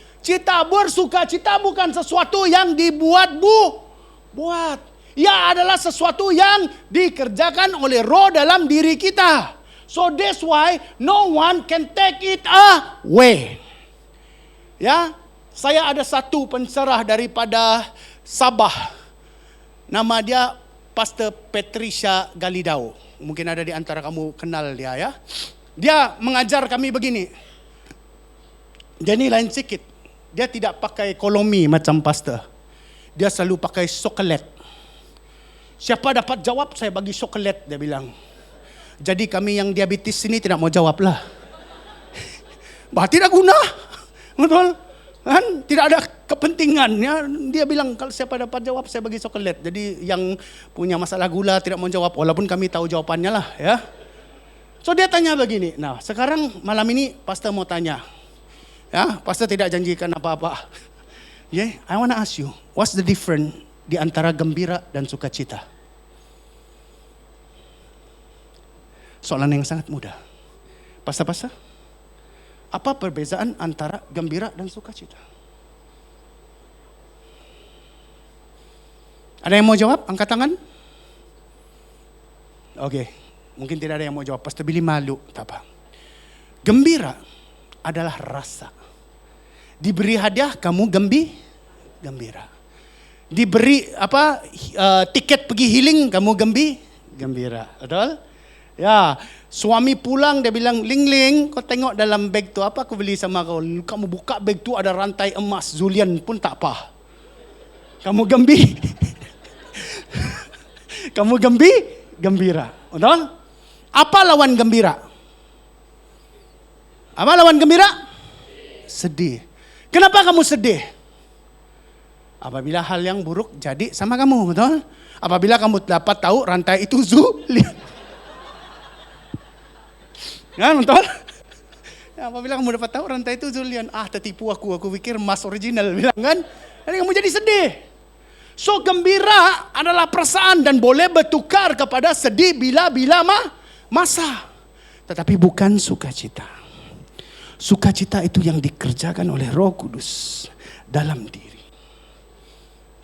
Bersukacita bukan sesuatu yang buat. Ia adalah sesuatu yang dikerjakan oleh roh dalam diri kita. So that's why no one can take it away. Ya, saya ada satu pencerah daripada Sabah. Nama dia Pastor Patricia Galidao. Mungkin ada di antara kamu kenal dia, ya. Dia mengajar kami begini. Dia ni lain sikit. Dia tidak pakai kolomi macam pastor. Dia selalu pakai coklat. Siapa dapat jawab, saya bagi coklat, dia bilang. Jadi kami yang diabetes sini tidak mau jawab lah. Bah, tidak guna. Betul? Kan? Tidak ada kepentingannya. Dia bilang kalau siapa dapat jawab, saya bagi coklat. Jadi yang punya masalah gula tidak mau jawab. Walaupun kami tahu jawabannya lah, ya. So dia tanya begini. Nah, sekarang malam ini pastor mau tanya. Ya, pastor tidak janjikan apa-apa. Yeah, I want to ask you, what's the difference di antara gembira dan sukacita? Soalan yang sangat mudah. Pastor, apa perbezaan antara gembira dan sukacita? Ada yang mau jawab? Angkat tangan. Oke, mungkin tidak ada yang mau jawab. Pastor Billy malu, tak apa. Gembira adalah rasa. Diberi hadiah, kamu gembira. Diberi tiket pergi healing, kamu gembira. Betul? Ya, suami pulang dia bilang, Ling, kau tengok dalam beg tu apa aku beli sama kau. Kamu buka beg tu ada rantai emas, Zulian pun tak apa. Kamu kamu gembira. Betul? Apa lawan gembira? Apa lawan gembira? Sedih. Kenapa kamu sedih? Apabila hal yang buruk jadi sama kamu, betul? Apabila kamu dapat tahu rantai itu Zulian. Kan, betul? Ya, apabila kamu dapat tahu rantai itu Zulian, tertipu aku pikir emas original, bilang kan? Jadi kamu jadi sedih. So gembira adalah perasaan dan boleh bertukar kepada sedih bila masa. Tetapi bukan sukacita. Sukacita itu yang dikerjakan oleh Roh Kudus dalam diri.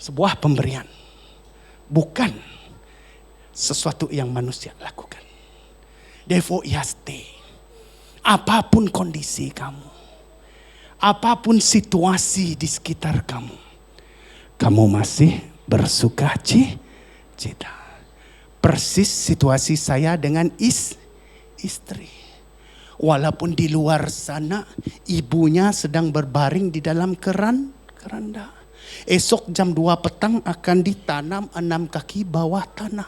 Sebuah pemberian. Bukan sesuatu yang manusia lakukan. Therefore ia stay. apapun kondisi kamu, apapun situasi di sekitar kamu, kamu masih bersuka cita. Persis situasi saya dengan istri. Walaupun di luar sana ibunya sedang berbaring di dalam keranda. Esok jam 2 petang akan ditanam 6 kaki bawah tanah.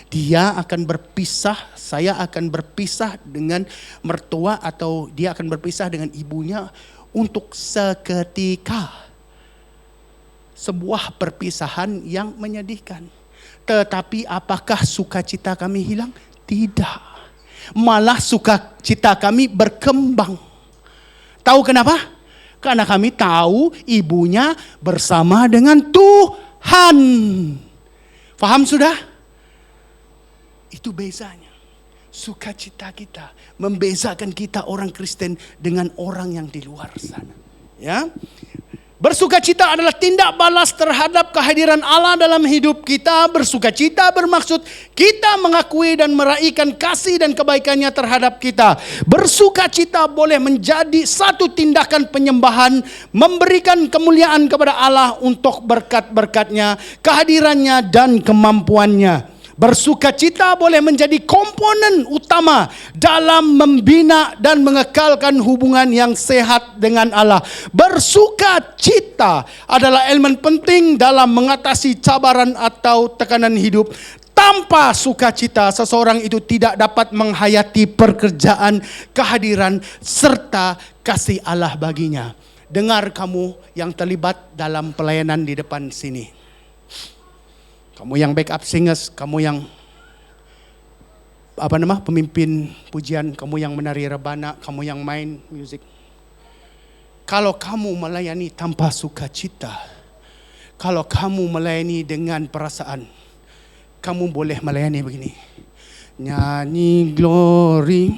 Dia akan berpisah, saya akan berpisah dengan mertua atau dia akan berpisah dengan ibunya untuk seketika. Sebuah perpisahan yang menyedihkan. Tetapi apakah sukacita kami hilang? Tidak. Malah sukacita kami berkembang. Tahu kenapa? Karena kami tahu ibunya bersama dengan Tuhan. Faham sudah? Itu bezanya. Sukacita kita membezakan kita orang Kristen dengan orang yang di luar sana. Ya. Bersukacita adalah tindak balas terhadap kehadiran Allah dalam hidup kita. Bersukacita bermaksud kita mengakui dan meraihkan kasih dan kebaikannya terhadap kita. Bersukacita boleh menjadi satu tindakan penyembahan, memberikan kemuliaan kepada Allah untuk berkat-berkatnya, kehadirannya dan kemampuannya. Bersukacita boleh menjadi komponen utama dalam membina dan mengekalkan hubungan yang sehat dengan Allah. Bersukacita adalah elemen penting dalam mengatasi cabaran atau tekanan hidup. Tanpa sukacita, seseorang itu tidak dapat menghayati pekerjaan, kehadiran, serta kasih Allah baginya. Dengar kamu yang terlibat dalam pelayanan di depan sini. Kamu yang backup singers, kamu yang pemimpin pujian, kamu yang menari rebana, kamu yang main musik. Kalau kamu melayani tanpa sukacita, kalau kamu melayani dengan perasaan, kamu boleh melayani begini. Nyanyi glory,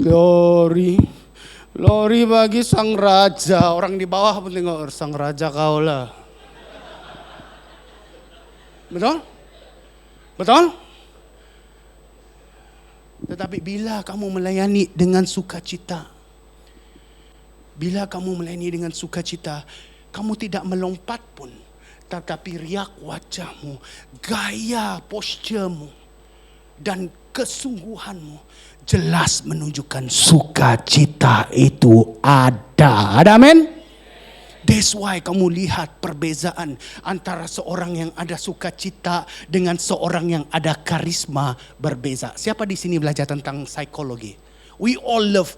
glory, glory bagi sang raja. Orang di bawah pun tengok, sang raja kaulah. Betul? Betul? Tetapi bila kamu melayani dengan sukacita, bila kamu melayani dengan sukacita, kamu tidak melompat pun, tetapi riak wajahmu, gaya posturemu, dan kesungguhanmu jelas menunjukkan sukacita itu ada. Ada amin? That's why kamu lihat perbezaan antara seorang yang ada sukacita dengan seorang yang ada karisma berbeza. Siapa di sini belajar tentang psikologi? We all love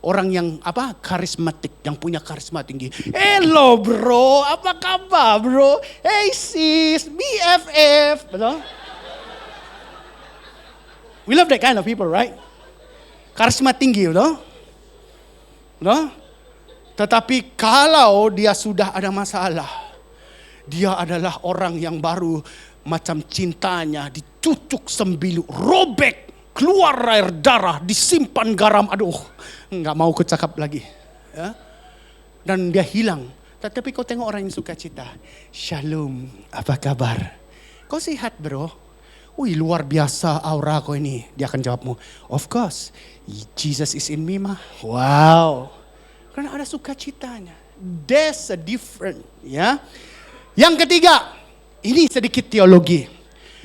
orang yang karismatik, yang punya karisma tinggi. Hello bro, apa kabar bro? Hey sis, BFF, betul? We love that kind of people, right? Karisma tinggi, betul? Betul? Tetapi kalau dia sudah ada masalah, dia adalah orang yang baru macam cintanya dicucuk sembilu, robek, keluar air darah, disimpan garam. Aduh, nggak mau ku cakap lagi. Ya? Dan dia hilang. Tetapi kau tengok orang yang suka cita. Shalom, apa kabar? Kau sehat bro? Wih luar biasa aura kau ini. Dia akan jawabmu, of course, Jesus is in me mah. Wow. Karena ada sukacitanya. There's a different, ya. Yang ketiga, ini sedikit teologi.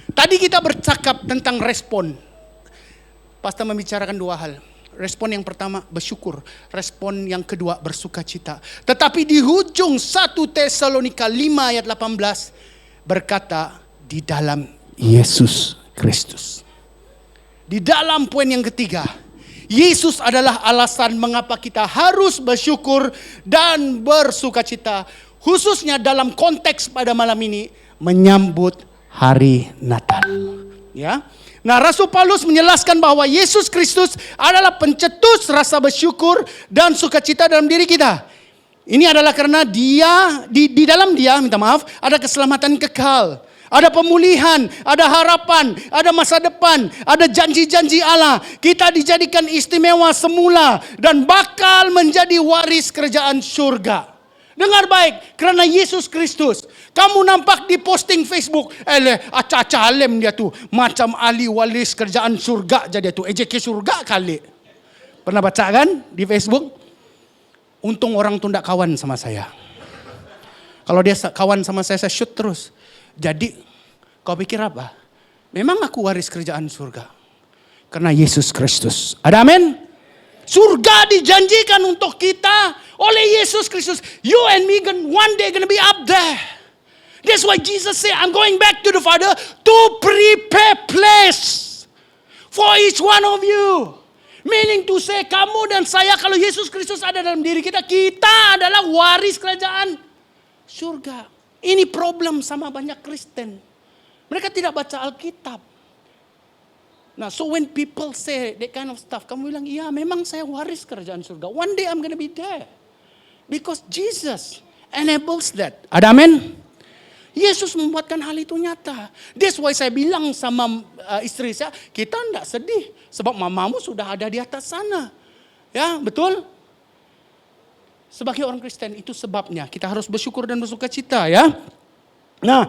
Tadi kita bercakap tentang respon. Pastor membicarakan dua hal. Respon yang pertama bersyukur, respon yang kedua bersukacita. Tetapi di ujung 1 Tesalonika 5 ayat 18 berkata di dalam Yesus Kristus. Di dalam poin yang ketiga, Yesus adalah alasan mengapa kita harus bersyukur dan bersukacita. Khususnya dalam konteks pada malam ini menyambut hari Natal. Ya. Nah, Rasul Paulus menjelaskan bahwa Yesus Kristus adalah pencetus rasa bersyukur dan sukacita dalam diri kita. Ini adalah karena dia, di dalam dia, ada keselamatan kekal. Ada pemulihan, ada harapan, ada masa depan, ada janji-janji Allah. Kita dijadikan istimewa semula dan bakal menjadi waris kerajaan surga. Dengar baik, karena Yesus Kristus. Kamu nampak di posting Facebook, aca-aca alem dia tu. Macam ahli waris kerajaan surga jadi tu. EJK surga kali. Pernah baca kan di Facebook? Untung orang itu tidak kawan sama saya. Kalau dia kawan sama saya shoot terus. Jadi kau pikir apa? Memang aku waris kerajaan surga. Karena Yesus Kristus. Ada amin? Surga dijanjikan untuk kita oleh Yesus Kristus. You and me one day gonna be up there. That's why Jesus said, I'm going back to the Father to prepare place for each one of you. Meaning to say, kamu dan saya, kalau Yesus Kristus ada dalam diri kita, kita adalah waris kerajaan surga. Ini problem sama banyak Kristen. Mereka tidak baca Alkitab. Nah, so when people say that kind of stuff, kamu bilang, iya memang saya waris kerajaan surga. One day I'm gonna be there. Because Jesus enables that. Ada amin? Yesus membuatkan hal itu nyata. That's why saya bilang sama istri saya, kita tidak sedih. Sebab mamamu sudah ada di atas sana. Ya, betul? Sebagai orang Kristen itu sebabnya. Kita harus bersyukur dan bersuka cita ya. Nah,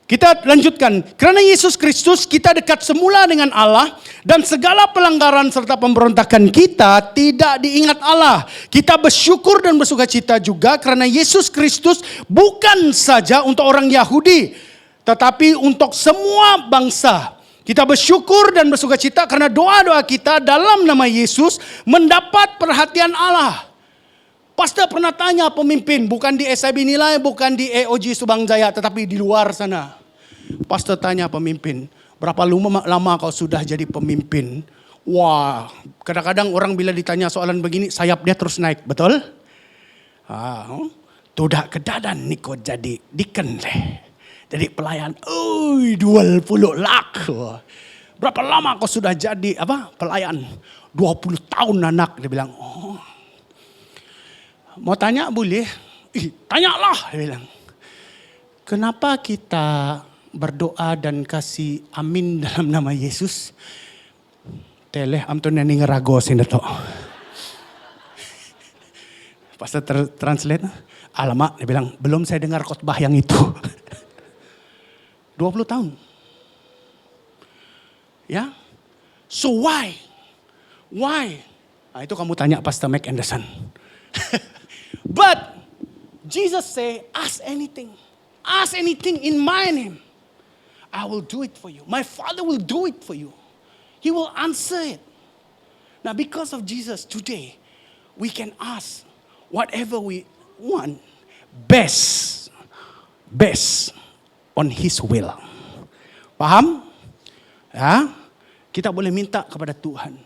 kita lanjutkan. Karena Yesus Kristus kita dekat semula dengan Allah. Dan segala pelanggaran serta pemberontakan kita tidak diingat Allah. Kita bersyukur dan bersuka cita juga karena Yesus Kristus bukan saja untuk orang Yahudi. Tetapi untuk semua bangsa. Kita bersyukur dan bersuka cita karena doa-doa kita dalam nama Yesus mendapat perhatian Allah. Pastor pernah tanya pemimpin, bukan di SIB Nilai, bukan di EOG Subang Jaya, tetapi di luar sana. Pastor tanya pemimpin, berapa lama kau sudah jadi pemimpin? Wah, kadang-kadang orang bila ditanya soalan begini, sayap dia terus naik, betul? Tidak kedadan ni kau jadi deacon leh. Jadi pelayan, 20 lak. Berapa lama kau sudah jadi pelayan? 20 tahun anak, dia bilang. Oh. Mau tanya boleh? Tanyalah, dia bilang. Kenapa kita berdoa dan kasih amin dalam nama Yesus? Teleh amton nani ngerago sini to. Pastor translate. Alamak, dia bilang, belum saya dengar khotbah yang itu. 20 tahun. Ya. So why? Why? Nah, itu kamu tanya Pastor Mac Anderson. But Jesus say, ask anything. Ask anything in my name. I will do it for you. My Father will do it for you. He will answer it. Now because of Jesus today, we can ask whatever we want. Best on His will. Paham? Ya, kita boleh minta kepada Tuhan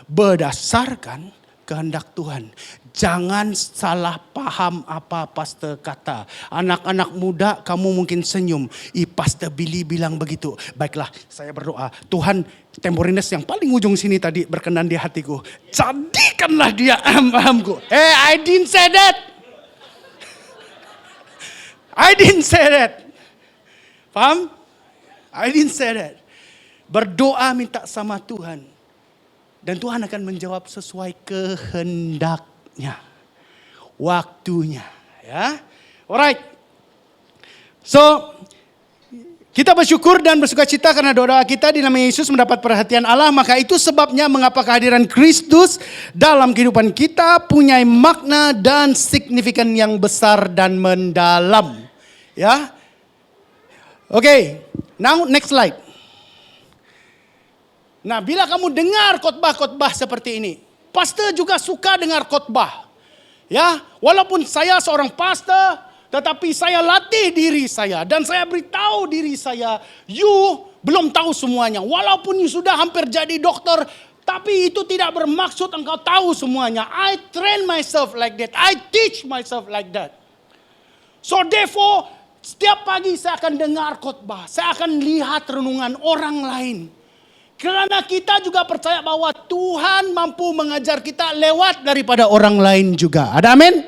berdasarkan kehendak Tuhan. Jangan salah paham apa pastor kata. Anak-anak muda kamu mungkin senyum. Pastor Billy bilang begitu. Baiklah, saya berdoa. Tuhan, Temborines yang paling ujung sini tadi berkenan di hatiku. Jadikanlah dia ahamku. I didn't say that. I didn't say that. Paham? I didn't say that. Berdoa minta sama Tuhan. Dan Tuhan akan menjawab sesuai kehendaknya. Waktunya. Ya. Alright. So, kita bersyukur dan bersuka cita karena doa kita di nama Yesus mendapat perhatian Allah. Maka itu sebabnya mengapa kehadiran Kristus dalam kehidupan kita punya makna dan signifikan yang besar dan mendalam. Ya. Okay. Now next slide. Nah, bila kamu dengar khotbah-khotbah seperti ini, pastor juga suka dengar khotbah. Ya, walaupun saya seorang pastor, tetapi saya latih diri saya dan saya beritahu diri saya, you belum tahu semuanya. Walaupun you sudah hampir jadi dokter, tapi itu tidak bermaksud engkau tahu semuanya. I train myself like that. I teach myself like that. So therefore, setiap pagi saya akan dengar khotbah. Saya akan lihat renungan orang lain. Karena kita juga percaya bahwa Tuhan mampu mengajar kita lewat daripada orang lain juga. Ada amin?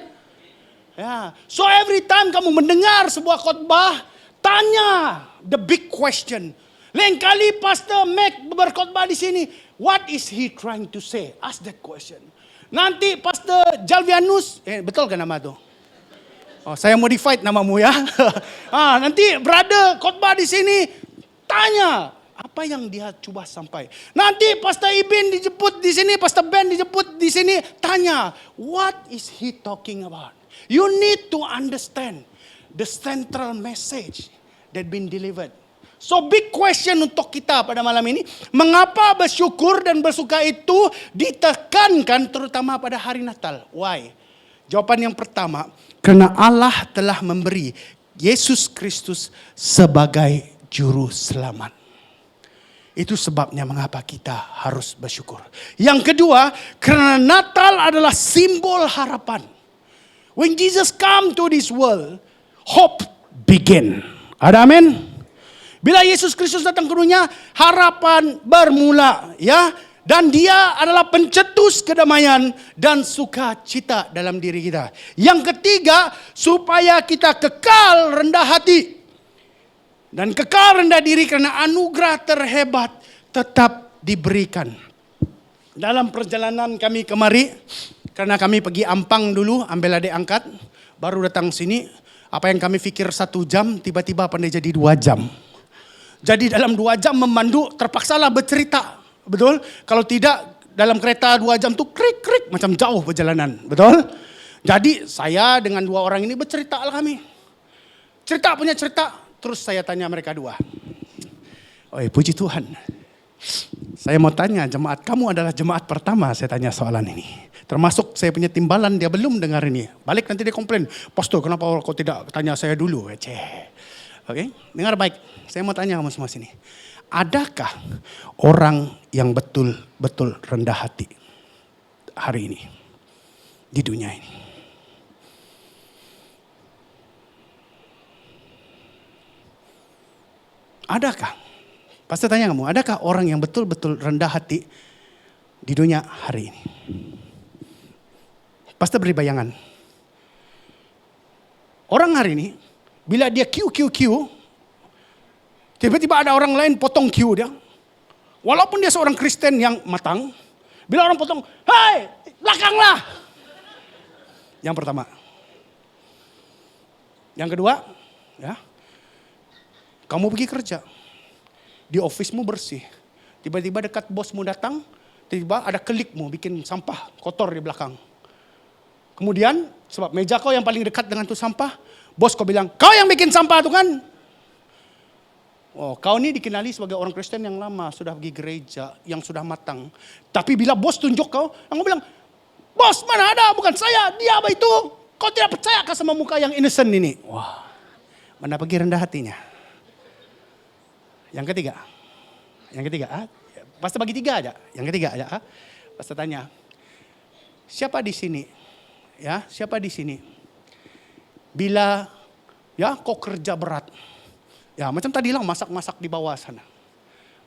Ya. So every time kamu mendengar sebuah khotbah, tanya the big question. Lain kali Pastor Mac berkhotbah di sini, what is he trying to say? Ask that question. Nanti Pastor Jalvianus, betul kan nama itu? Oh, saya modified namamu ya. Nanti brother khotbah di sini, tanya. Apa yang dia coba sampai? Nanti Pastor Ibin dijemput di sini, Pastor Ben dijemput di sini. Tanya, what is he talking about? You need to understand the central message that been delivered. So big question untuk kita pada malam ini, mengapa bersyukur dan bersuka itu ditekankan terutama pada hari Natal? Why? Jawaban yang pertama, karena Allah telah memberi Yesus Kristus sebagai juru selamat. Itu sebabnya mengapa kita harus bersyukur. Yang kedua, karena Natal adalah simbol harapan. When Jesus come to this world, hope begin. Ada amin? Bila Yesus Kristus datang ke dunia, harapan bermula, ya. Dan dia adalah pencetus kedamaian dan sukacita dalam diri kita. Yang ketiga, supaya kita kekal rendah hati. Dan kekal rendah diri karena anugerah terhebat tetap diberikan. Dalam perjalanan kami kemari, karena kami pergi Ampang dulu, ambil adik angkat, baru datang sini. Apa yang kami fikir 1 jam, tiba-tiba pandai jadi 2 jam. Jadi dalam 2 jam memandu, terpaksalah bercerita. Betul? Kalau tidak, dalam kereta 2 jam tuh krik-krik, macam jauh perjalanan. Betul? Jadi saya dengan 2 orang ini bercerita lah kami. Cerita punya cerita, terus saya tanya mereka 2. Oh puji Tuhan. Saya mau tanya, jemaat kamu adalah jemaat pertama, saya tanya soalan ini. Termasuk saya punya timbalan, dia belum dengar ini. Balik nanti dia komplain, Pastor kenapa kau tidak tanya saya dulu? Oke, dengar baik. Saya mau tanya kamu semua sini. Adakah orang yang betul-betul rendah hati hari ini di dunia ini? Adakah? Pasti tanya kamu, adakah orang yang betul-betul rendah hati di dunia hari ini? Pasti beri bayangan. Orang hari ini, bila dia queue, tiba-tiba ada orang lain potong queue dia. Walaupun dia seorang Kristen yang matang, bila orang potong, hei, belakanglah. Yang pertama. Yang kedua, ya, kamu pergi kerja. Di ofismu bersih. Tiba-tiba dekat bosmu datang, tiba-tiba ada klikmu bikin sampah kotor di belakang. Kemudian, sebab meja kau yang paling dekat dengan tu sampah, bos kau bilang, kau yang bikin sampah tu kan? Oh, kau ni dikenali sebagai orang Kristen yang lama, sudah pergi gereja, yang sudah matang. Tapi bila bos tunjuk kau bilang, bos mana ada, bukan saya, dia apa itu? Kau tidak percaya ke sama muka yang innocent ini? Wah, mana pergi rendah hatinya? Yang ketiga, pasti bagi 3 aja. Yang ketiga aja, pasti tanya, siapa di sini? Ya, siapa di sini? Bila ya kau kerja berat. Ya macam tadi lah masak-masak di bawah sana.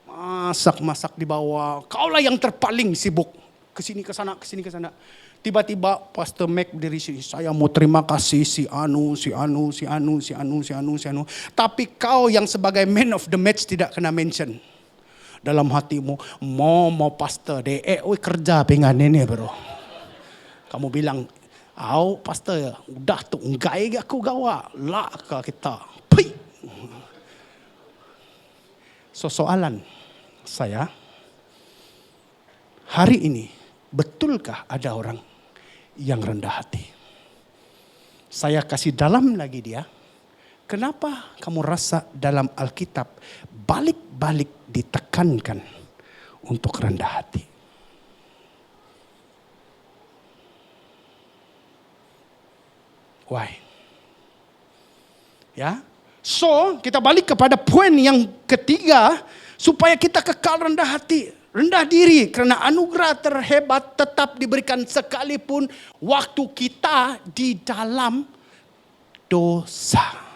Masak-masak di bawah. Kaulah yang terpaling sibuk. Kesini ke sana, kesini ke sana. Tiba-tiba Pastor Mac berdiri sini. Saya mau terima kasih si Anu. Tapi kau yang sebagai man of the match tidak kena mention. Dalam hatimu, mau pastor deh. Kerja pengen ini bro. Kamu bilang, pastor ya, udah tuh enggak aku gawa. Lah kita. Pui. Soalan saya, hari ini betulkah ada orang yang rendah hati? Saya kasih dalam lagi dia. Kenapa kamu rasa dalam Alkitab balik-balik ditekankan untuk rendah hati? Why? Ya. So, kita balik kepada poin yang ketiga, supaya kita kekal rendah hati, rendah diri, karena anugerah terhebat tetap diberikan sekalipun waktu kita di dalam dosa.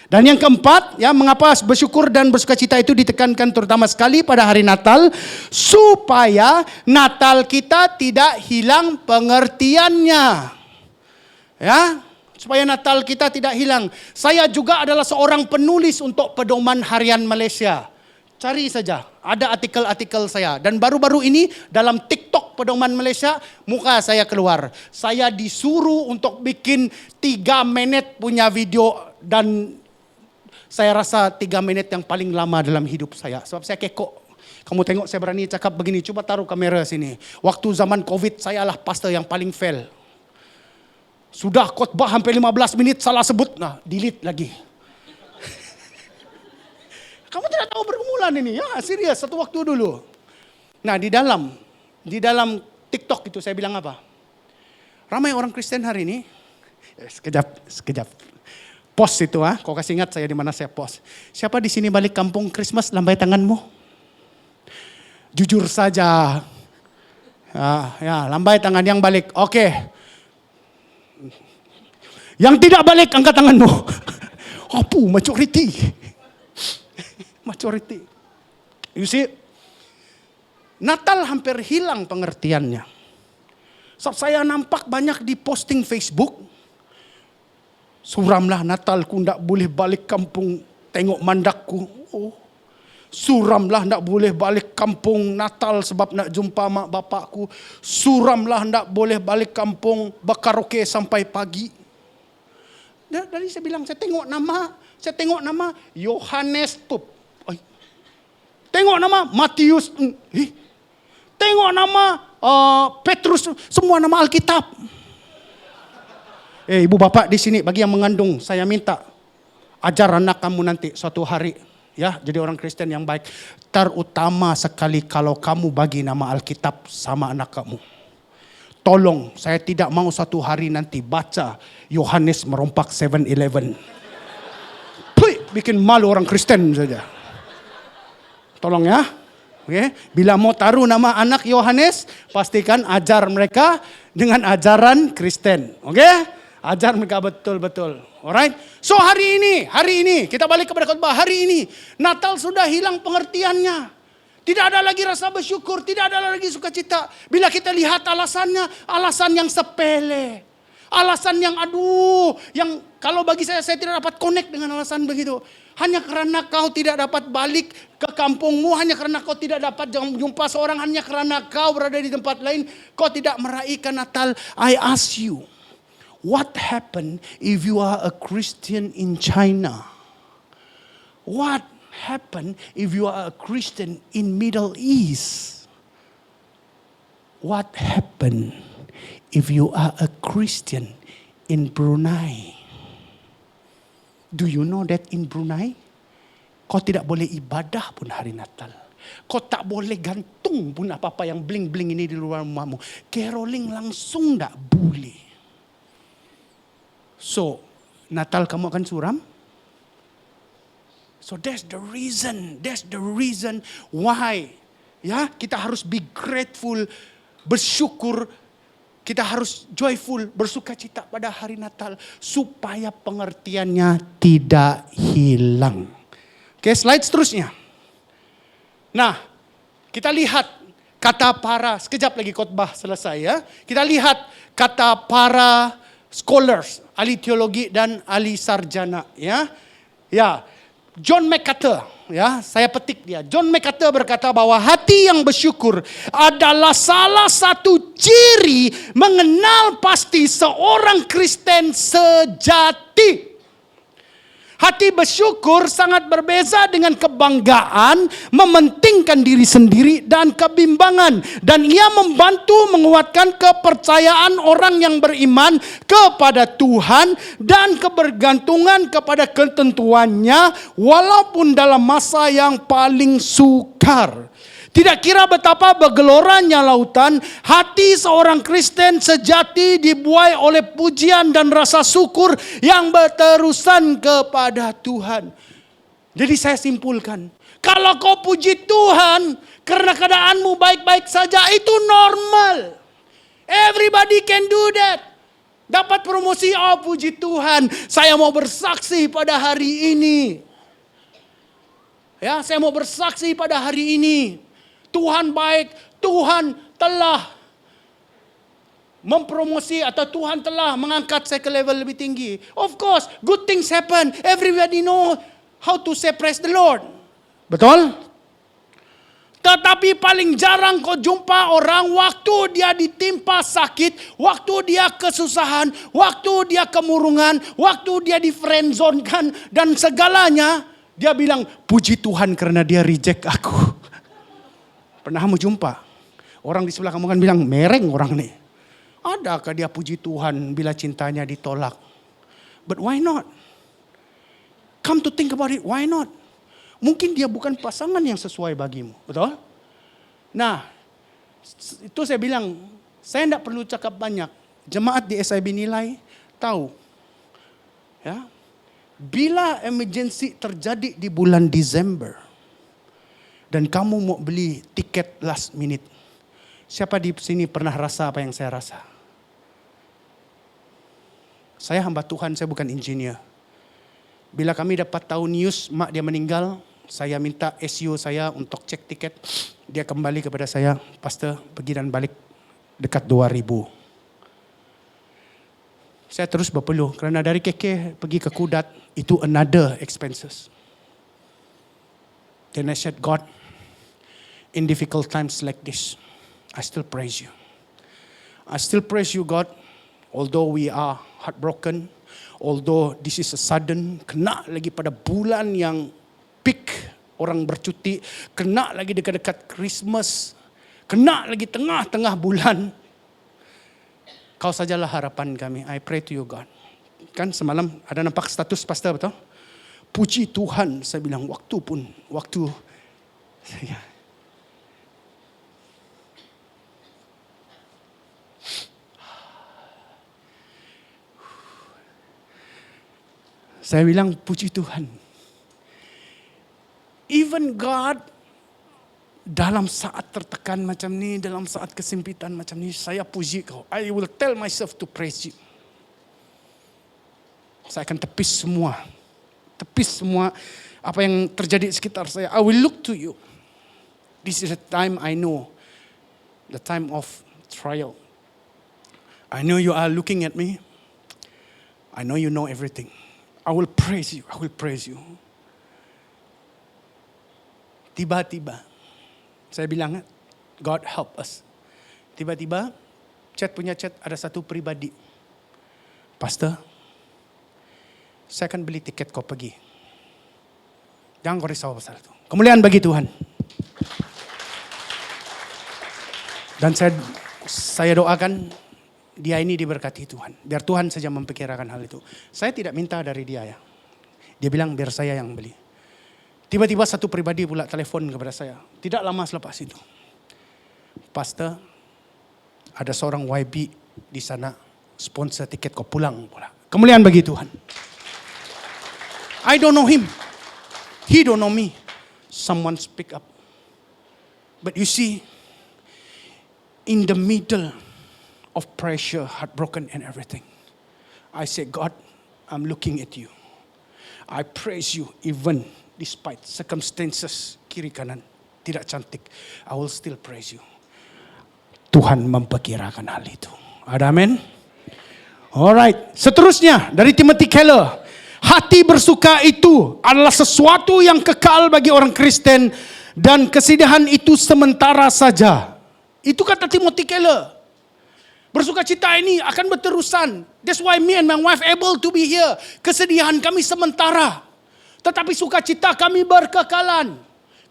Dan yang keempat, ya, mengapa bersyukur dan bersukacita itu ditekankan terutama sekali pada hari Natal, supaya Natal kita tidak hilang pengertiannya. Ya. Supaya Natal kita tidak hilang. Saya juga adalah seorang penulis untuk Pedoman Harian Malaysia. Cari saja, ada artikel-artikel saya. Dan baru-baru ini dalam TikTok Pedoman Malaysia, muka saya keluar. Saya disuruh untuk bikin 3 menit punya video dan Saya rasa 3 menit yang paling lama dalam hidup saya. Sebab saya kekok. Kamu tengok saya berani cakap begini, coba taruh kamera sini. Waktu zaman COVID, saya lah pastor yang paling fail. Sudah khotbah hampir 15 menit, salah sebut, nah delete lagi. Kamu tidak tahu pergumulan ini, ya serius, satu waktu dulu. Nah di dalam TikTok itu saya bilang apa? Ramai orang Kristen hari ini, sekejap. Post itu, kau kasih ingat saya di mana saya post. Siapa di sini balik kampung Christmas, lambai tanganmu? Jujur saja. Ya, lambai tangan yang balik. Oke. Yang tidak balik, angkat tanganmu. Apu, majority. Majority. You see, Natal hampir hilang pengertiannya. Sebab saya nampak banyak di posting Facebook. Suramlah Natalku, ndak boleh balik kampung tengok mandakku. Oh. Suramlah ndak boleh balik kampung Natal sebab nak jumpa mak bapakku. Suramlah ndak boleh balik kampung berkaraoke sampai pagi. Dari saya bilang, saya tengok nama Yohanes Tup. Tengok nama Matius. Tengok nama Petrus, semua nama Alkitab. Ibu bapak di sini, bagi yang mengandung, saya minta ajar anak kamu nanti suatu hari. Ya, jadi orang Kristen yang baik. Terutama sekali kalau kamu bagi nama Alkitab sama anak kamu. Tolong, saya tidak mau suatu hari nanti baca Yohanes merompak 7-Eleven. Bikin malu orang Kristen saja. Tolong ya. Oke, bila mau taruh nama anak Yohanes, pastikan ajar mereka dengan ajaran Kristen. Oke? Ajar mereka betul-betul. Alright? So hari ini kita balik kepada khotbah. Hari ini Natal sudah hilang pengertiannya. Tidak ada lagi rasa bersyukur, tidak ada lagi sukacita. Bila kita lihat alasannya, alasan yang sepele. Alasan yang yang kalau bagi saya tidak dapat connect dengan alasan begitu. Hanya karena kau tidak dapat balik ke kampungmu, hanya karena kau tidak dapat jumpa seorang, hanya karena kau berada di tempat lain, kau tidak meraihkan Natal. I ask you, what happened if you are a Christian in China? What happened if you are a Christian in Middle East? What happened if you are a Christian in Brunei? Do you know that in Brunei, kau tidak boleh ibadah pun hari Natal. Kau tak boleh gantung pun apa-apa yang bling-bling ini di luar rumahmu. Caroling langsung tak boleh. So, Natal kamu akan suram? So that's the reason why ya kita harus be grateful, bersyukur. Kita harus joyful, bersukacita pada hari Natal supaya pengertiannya tidak hilang. Oke, slide seterusnya. Nah, kita lihat kata para, sekejap lagi khotbah selesai ya. Kita lihat kata para scholars, ahli teologi dan ahli sarjana ya. Ya, John MacArthur, ya, saya petik dia. John MacArthur berkata bahwa hati yang bersyukur adalah salah satu ciri mengenal pasti seorang Kristen sejati. Hati bersyukur sangat berbeza dengan kebanggaan, mementingkan diri sendiri dan kebimbangan. Dan ia membantu menguatkan kepercayaan orang yang beriman kepada Tuhan dan kebergantungan kepada ketentuannya walaupun dalam masa yang paling sukar. Tidak kira betapa bergeloranya lautan, hati seorang Kristen sejati dibuai oleh pujian dan rasa syukur yang berterusan kepada Tuhan. Jadi saya simpulkan, kalau kau puji Tuhan karena keadaanmu baik-baik saja, itu normal. Everybody can do that. Dapat promosi, oh puji Tuhan, saya mau bersaksi pada hari ini. Ya, saya mau bersaksi pada hari ini. Tuhan baik, Tuhan telah mempromosi atau Tuhan telah mengangkat saya ke level lebih tinggi. Of course, good things happen. Everybody know how to say praise the Lord. Betul? Tetapi paling jarang kau jumpa orang waktu dia ditimpa sakit, waktu dia kesusahan, waktu dia kemurungan, waktu dia di friendzone-kan dan segalanya, dia bilang, puji Tuhan karena dia reject aku. Pernah kamu jumpa? Orang di sebelah kamu kan bilang, mereng orang nih. Adakah dia puji Tuhan bila cintanya ditolak? But why not? Come to think about it, why not? Mungkin dia bukan pasangan yang sesuai bagimu. Betul? Nah, itu saya bilang, saya tidak perlu cakap banyak. Jemaat di SIB Nilai tahu. Ya, bila emergency terjadi di bulan Desember, dan kamu mau beli tiket last minute, siapa di sini pernah rasa apa yang saya rasa? Saya hamba Tuhan, saya bukan engineer. Bila kami dapat tahu news mak dia meninggal, saya minta SEO saya untuk cek tiket. Dia kembali kepada saya, pastor pergi dan balik dekat 2,000. Saya terus berpeluh kerana dari KK pergi ke Kudat itu another expenses. Then I said, God, in difficult times like this, I still praise you. I still praise you, God, although we are heartbroken, although this is a sudden, kena lagi pada bulan yang peak orang bercuti, kena lagi dekat-dekat Christmas, kena lagi tengah-tengah bulan. Kau sajalah harapan kami. I pray to you, God. Kan semalam ada nampak status pastor, betul? Puji Tuhan, saya bilang waktu saya bilang puji Tuhan. Even God dalam saat tertekan macam ni, dalam saat kesempitan macam ni, saya puji kau. I will tell myself to praise you. Saya akan tepis semua apa yang terjadi di sekitar saya. I will look to you. This is a time I know, the time of trial. I know you are looking at me. I know you know everything. I will praise you. I will praise you. Tiba-tiba, saya bilang, God help us. Tiba-tiba, chat ada satu pribadi. Pastor, saya akan beli tiket kau pergi. Jangan kau risau pasal itu. Kemuliaan bagi Tuhan. Dan saya doakan dia ini diberkati Tuhan. Biar Tuhan saja memperkirakan hal itu. Saya tidak minta dari dia ya. Dia bilang biar saya yang beli. Tiba-tiba satu pribadi pula telepon kepada saya. Tidak lama selepas itu. Pastor, ada seorang YB di sana sponsor tiket kau pulang pula. Kemuliaan bagi Tuhan. I don't know him. He don't know me. Someone speak up. But you see, in the middle of pressure, heartbroken and everything, I say, God, I'm looking at you. I praise you even despite circumstances kiri kanan tidak cantik. I will still praise you. Tuhan memperkirakan hal itu. Ada amin? Alright. Seterusnya dari Timothy Keller. Hati bersuka itu adalah sesuatu yang kekal bagi orang Kristen dan kesedihan itu sementara saja. Itu kata Timothy Keller. Bersukacita ini akan berterusan. That's why me and my wife able to be here. Kesedihan kami sementara. Tetapi sukacita kami berkekalan.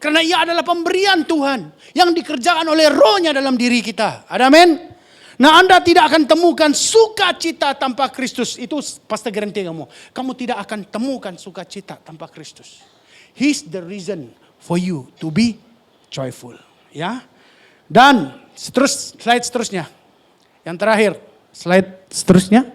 Karena ia adalah pemberian Tuhan yang dikerjakan oleh rohnya dalam diri kita. Ada amin? Nah, Anda tidak akan temukan sukacita tanpa Kristus. Itu pasti garanti kamu. Kamu tidak akan temukan sukacita tanpa Kristus. He's the reason for you to be joyful. Ya. Dan slide seterusnya. Yang terakhir, slide seterusnya.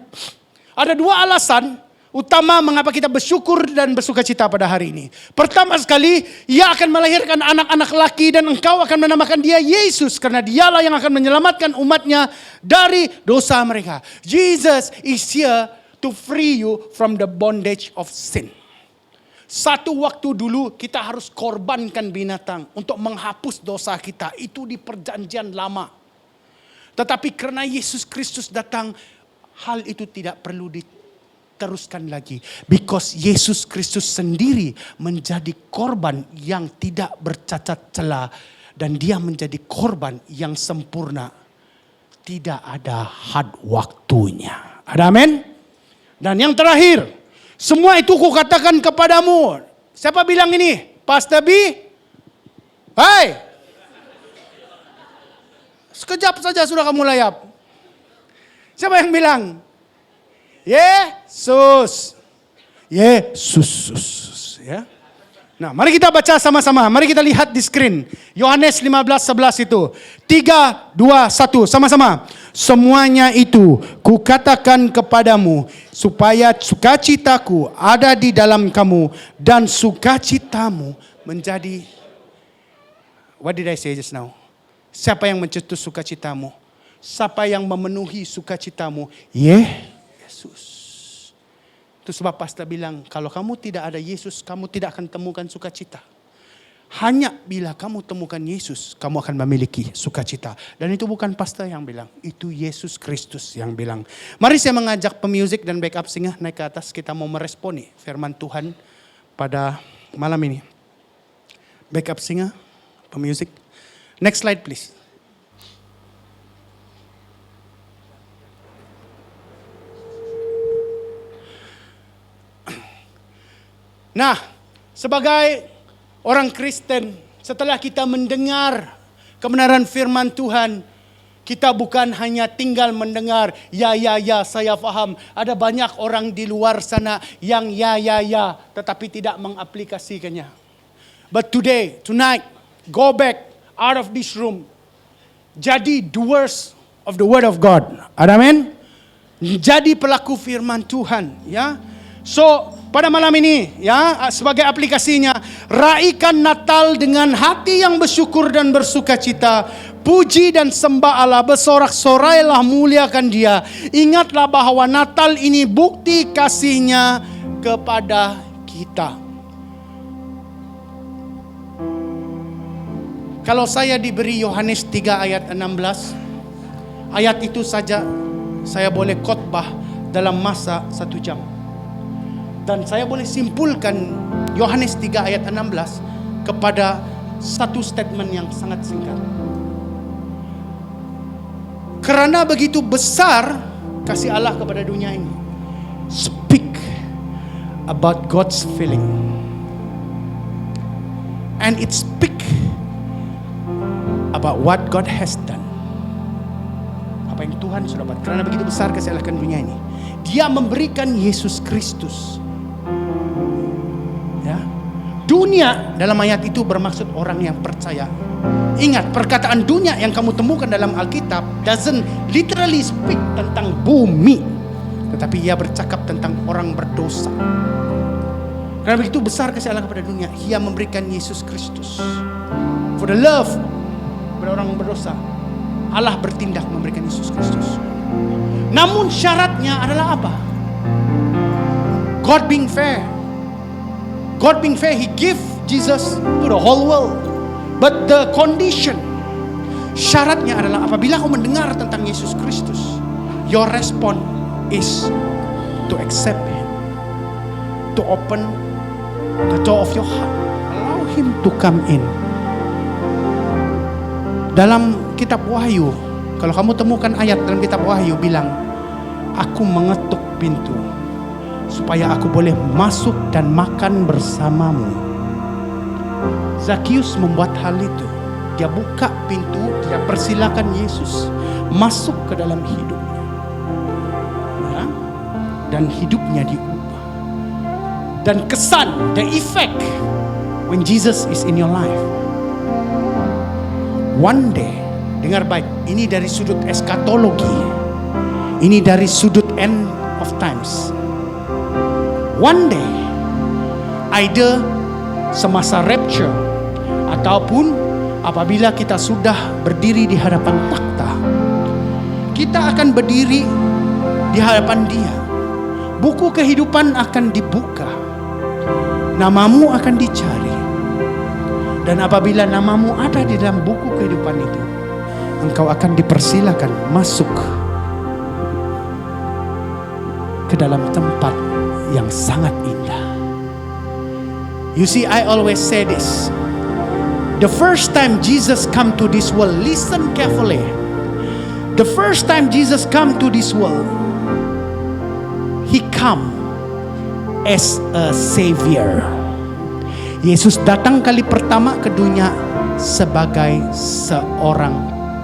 Ada dua alasan utama mengapa kita bersyukur dan bersukacita pada hari ini. Pertama sekali, ia akan melahirkan anak-anak laki dan engkau akan menamakan dia Yesus. Karena dialah yang akan menyelamatkan umatnya dari dosa mereka. Jesus is here to free you from the bondage of sin. Satu waktu dulu kita harus korbankan binatang untuk menghapus dosa kita. Itu di perjanjian lama. Tetapi karena Yesus Kristus datang, hal itu tidak perlu diteruskan lagi. Because Yesus Kristus sendiri menjadi korban yang tidak bercacat celah dan dia menjadi korban yang sempurna. Tidak ada had waktunya. Ada amin? Dan yang terakhir, semua itu kukatakan kepadamu. Siapa bilang ini? Pastor B? Hai! Sekejap saja sudah kamu layap. Siapa yang bilang? Yesus. Yesus. Ya. Nah, mari kita baca sama-sama. Mari kita lihat di screen. Yohanes 15:11 itu. 3, 2, 1. Sama-sama. Semuanya itu kukatakan kepadamu supaya sukacitaku ada di dalam kamu dan sukacitamu menjadi. What did I say just now? Siapa yang mencetus sukacitamu? Siapa yang memenuhi sukacitamu? Yesus. Itu sebab pastor bilang, kalau kamu tidak ada Yesus, kamu tidak akan temukan sukacita. Hanya bila kamu temukan Yesus, kamu akan memiliki sukacita. Dan itu bukan pastor yang bilang, itu Yesus Kristus yang bilang. Mari saya mengajak pemuzik dan backup singer naik ke atas. Kita mau meresponi firman Tuhan pada malam ini. Backup singer, pemuzik. Next slide please. Nah, sebagai orang Kristen, setelah kita mendengar kebenaran firman Tuhan, kita bukan hanya tinggal mendengar, ya, saya paham. Ada banyak orang di luar sana yang ya, tetapi tidak mengaplikasikannya. But today, tonight, go back out of this room. Jadi doers of the word of God. Amen. Jadi pelaku firman Tuhan, ya. So, pada malam ini, ya, sebagai aplikasinya, raikan Natal dengan hati yang bersyukur dan bersukacita. Puji dan sembah Allah, bersorak-sorailah, muliakan Dia. Ingatlah bahwa Natal ini bukti kasih-Nya kepada kita. Kalau saya diberi Yohanes 3 ayat 16, ayat itu saja saya boleh khotbah dalam masa 1 jam. Dan saya boleh simpulkan Yohanes 3 ayat 16 kepada satu statement yang sangat singkat. Karena begitu besar kasih Allah kepada dunia ini. Speak about God's feeling. And it speak about what God has done. Apa yang Tuhan sudah buat. Karena begitu besar kasih Allah kepada dunia ini. Dia memberikan Yesus Kristus. Ya. Dunia dalam ayat itu bermaksud orang yang percaya. Ingat, perkataan dunia yang kamu temukan dalam Alkitab doesn't literally speak tentang bumi, tetapi ia bercakap tentang orang berdosa. Karena begitu besar kasih Allah kepada dunia, Ia memberikan Yesus Kristus. For the love kepada orang berdosa, Allah bertindak memberikan Yesus Kristus. Namun syaratnya adalah apa? God being fair. God being fair, He give Jesus to the whole world. But the condition, syaratnya adalah apabila kau mendengar tentang Yesus Kristus, your response is to accept Him, to open the door of your heart, allow Him to come in. Dalam kitab Wahyu, kalau kamu temukan ayat dalam kitab Wahyu bilang, aku mengetuk pintu supaya aku boleh masuk dan makan bersamamu. Zakheus membuat hal itu. Dia buka pintu, dia persilakan Yesus masuk ke dalam hidupnya, ya? Dan hidupnya diubah. Dan kesan, the effect when Jesus is in your life, one day, dengar baik, ini dari sudut eskatologi, ini dari sudut end of times. One day, either semasa rapture ataupun apabila kita sudah berdiri di hadapan takhta, kita akan berdiri di hadapan Dia. Buku kehidupan akan dibuka, namamu akan dicari, dan apabila namamu ada di dalam buku kehidupan itu, engkau akan dipersilakan masuk ke dalam tempat yang sangat indah. You see, I always say this. The first time Jesus come to this world, listen carefully. The first time Jesus come to this world, He come as a savior. Yesus datang kali pertama ke dunia sebagai seorang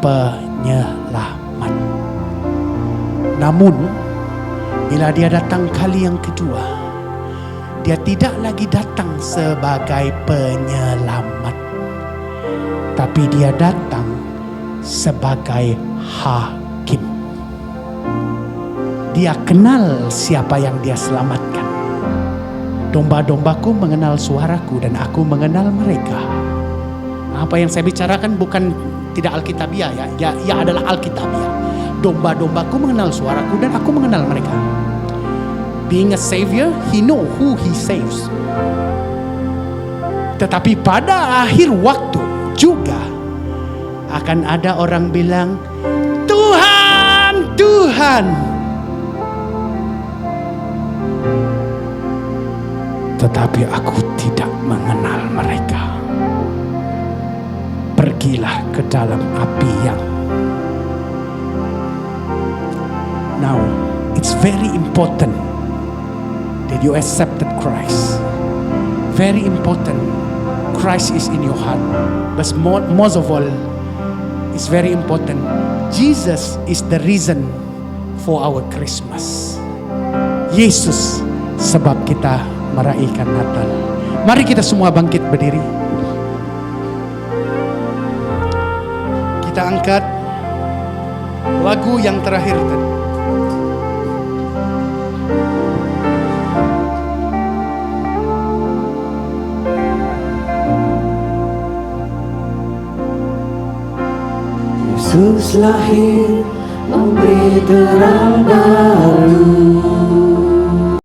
penyelamat. Namun, bila dia datang kali yang kedua, dia tidak lagi datang sebagai penyelamat, tapi dia datang sebagai hakim. Dia kenal siapa yang dia selamatkan. Domba-dombaku mengenal suaraku dan aku mengenal mereka. Apa yang saya bicarakan bukan tidak alkitabiah ya adalah alkitabiah. Domba-dombaku mengenal suaraku dan aku mengenal mereka. Being a savior, he know who he saves. Tetapi pada akhir waktu juga akan ada orang bilang, Tuhan, Tuhan. Tetapi aku tidak mengenal mereka. Pergilah ke dalam api yang. Now, it's very important that you accepted Christ. Very important. Christ is in your heart. But most of all, it's very important. Jesus is the reason for our Christmas. Yesus sebab kita meraihkan Natal. Mari kita semua bangkit berdiri. Kita angkat lagu yang terakhir tadi. Yesus lahir memberi terang baru.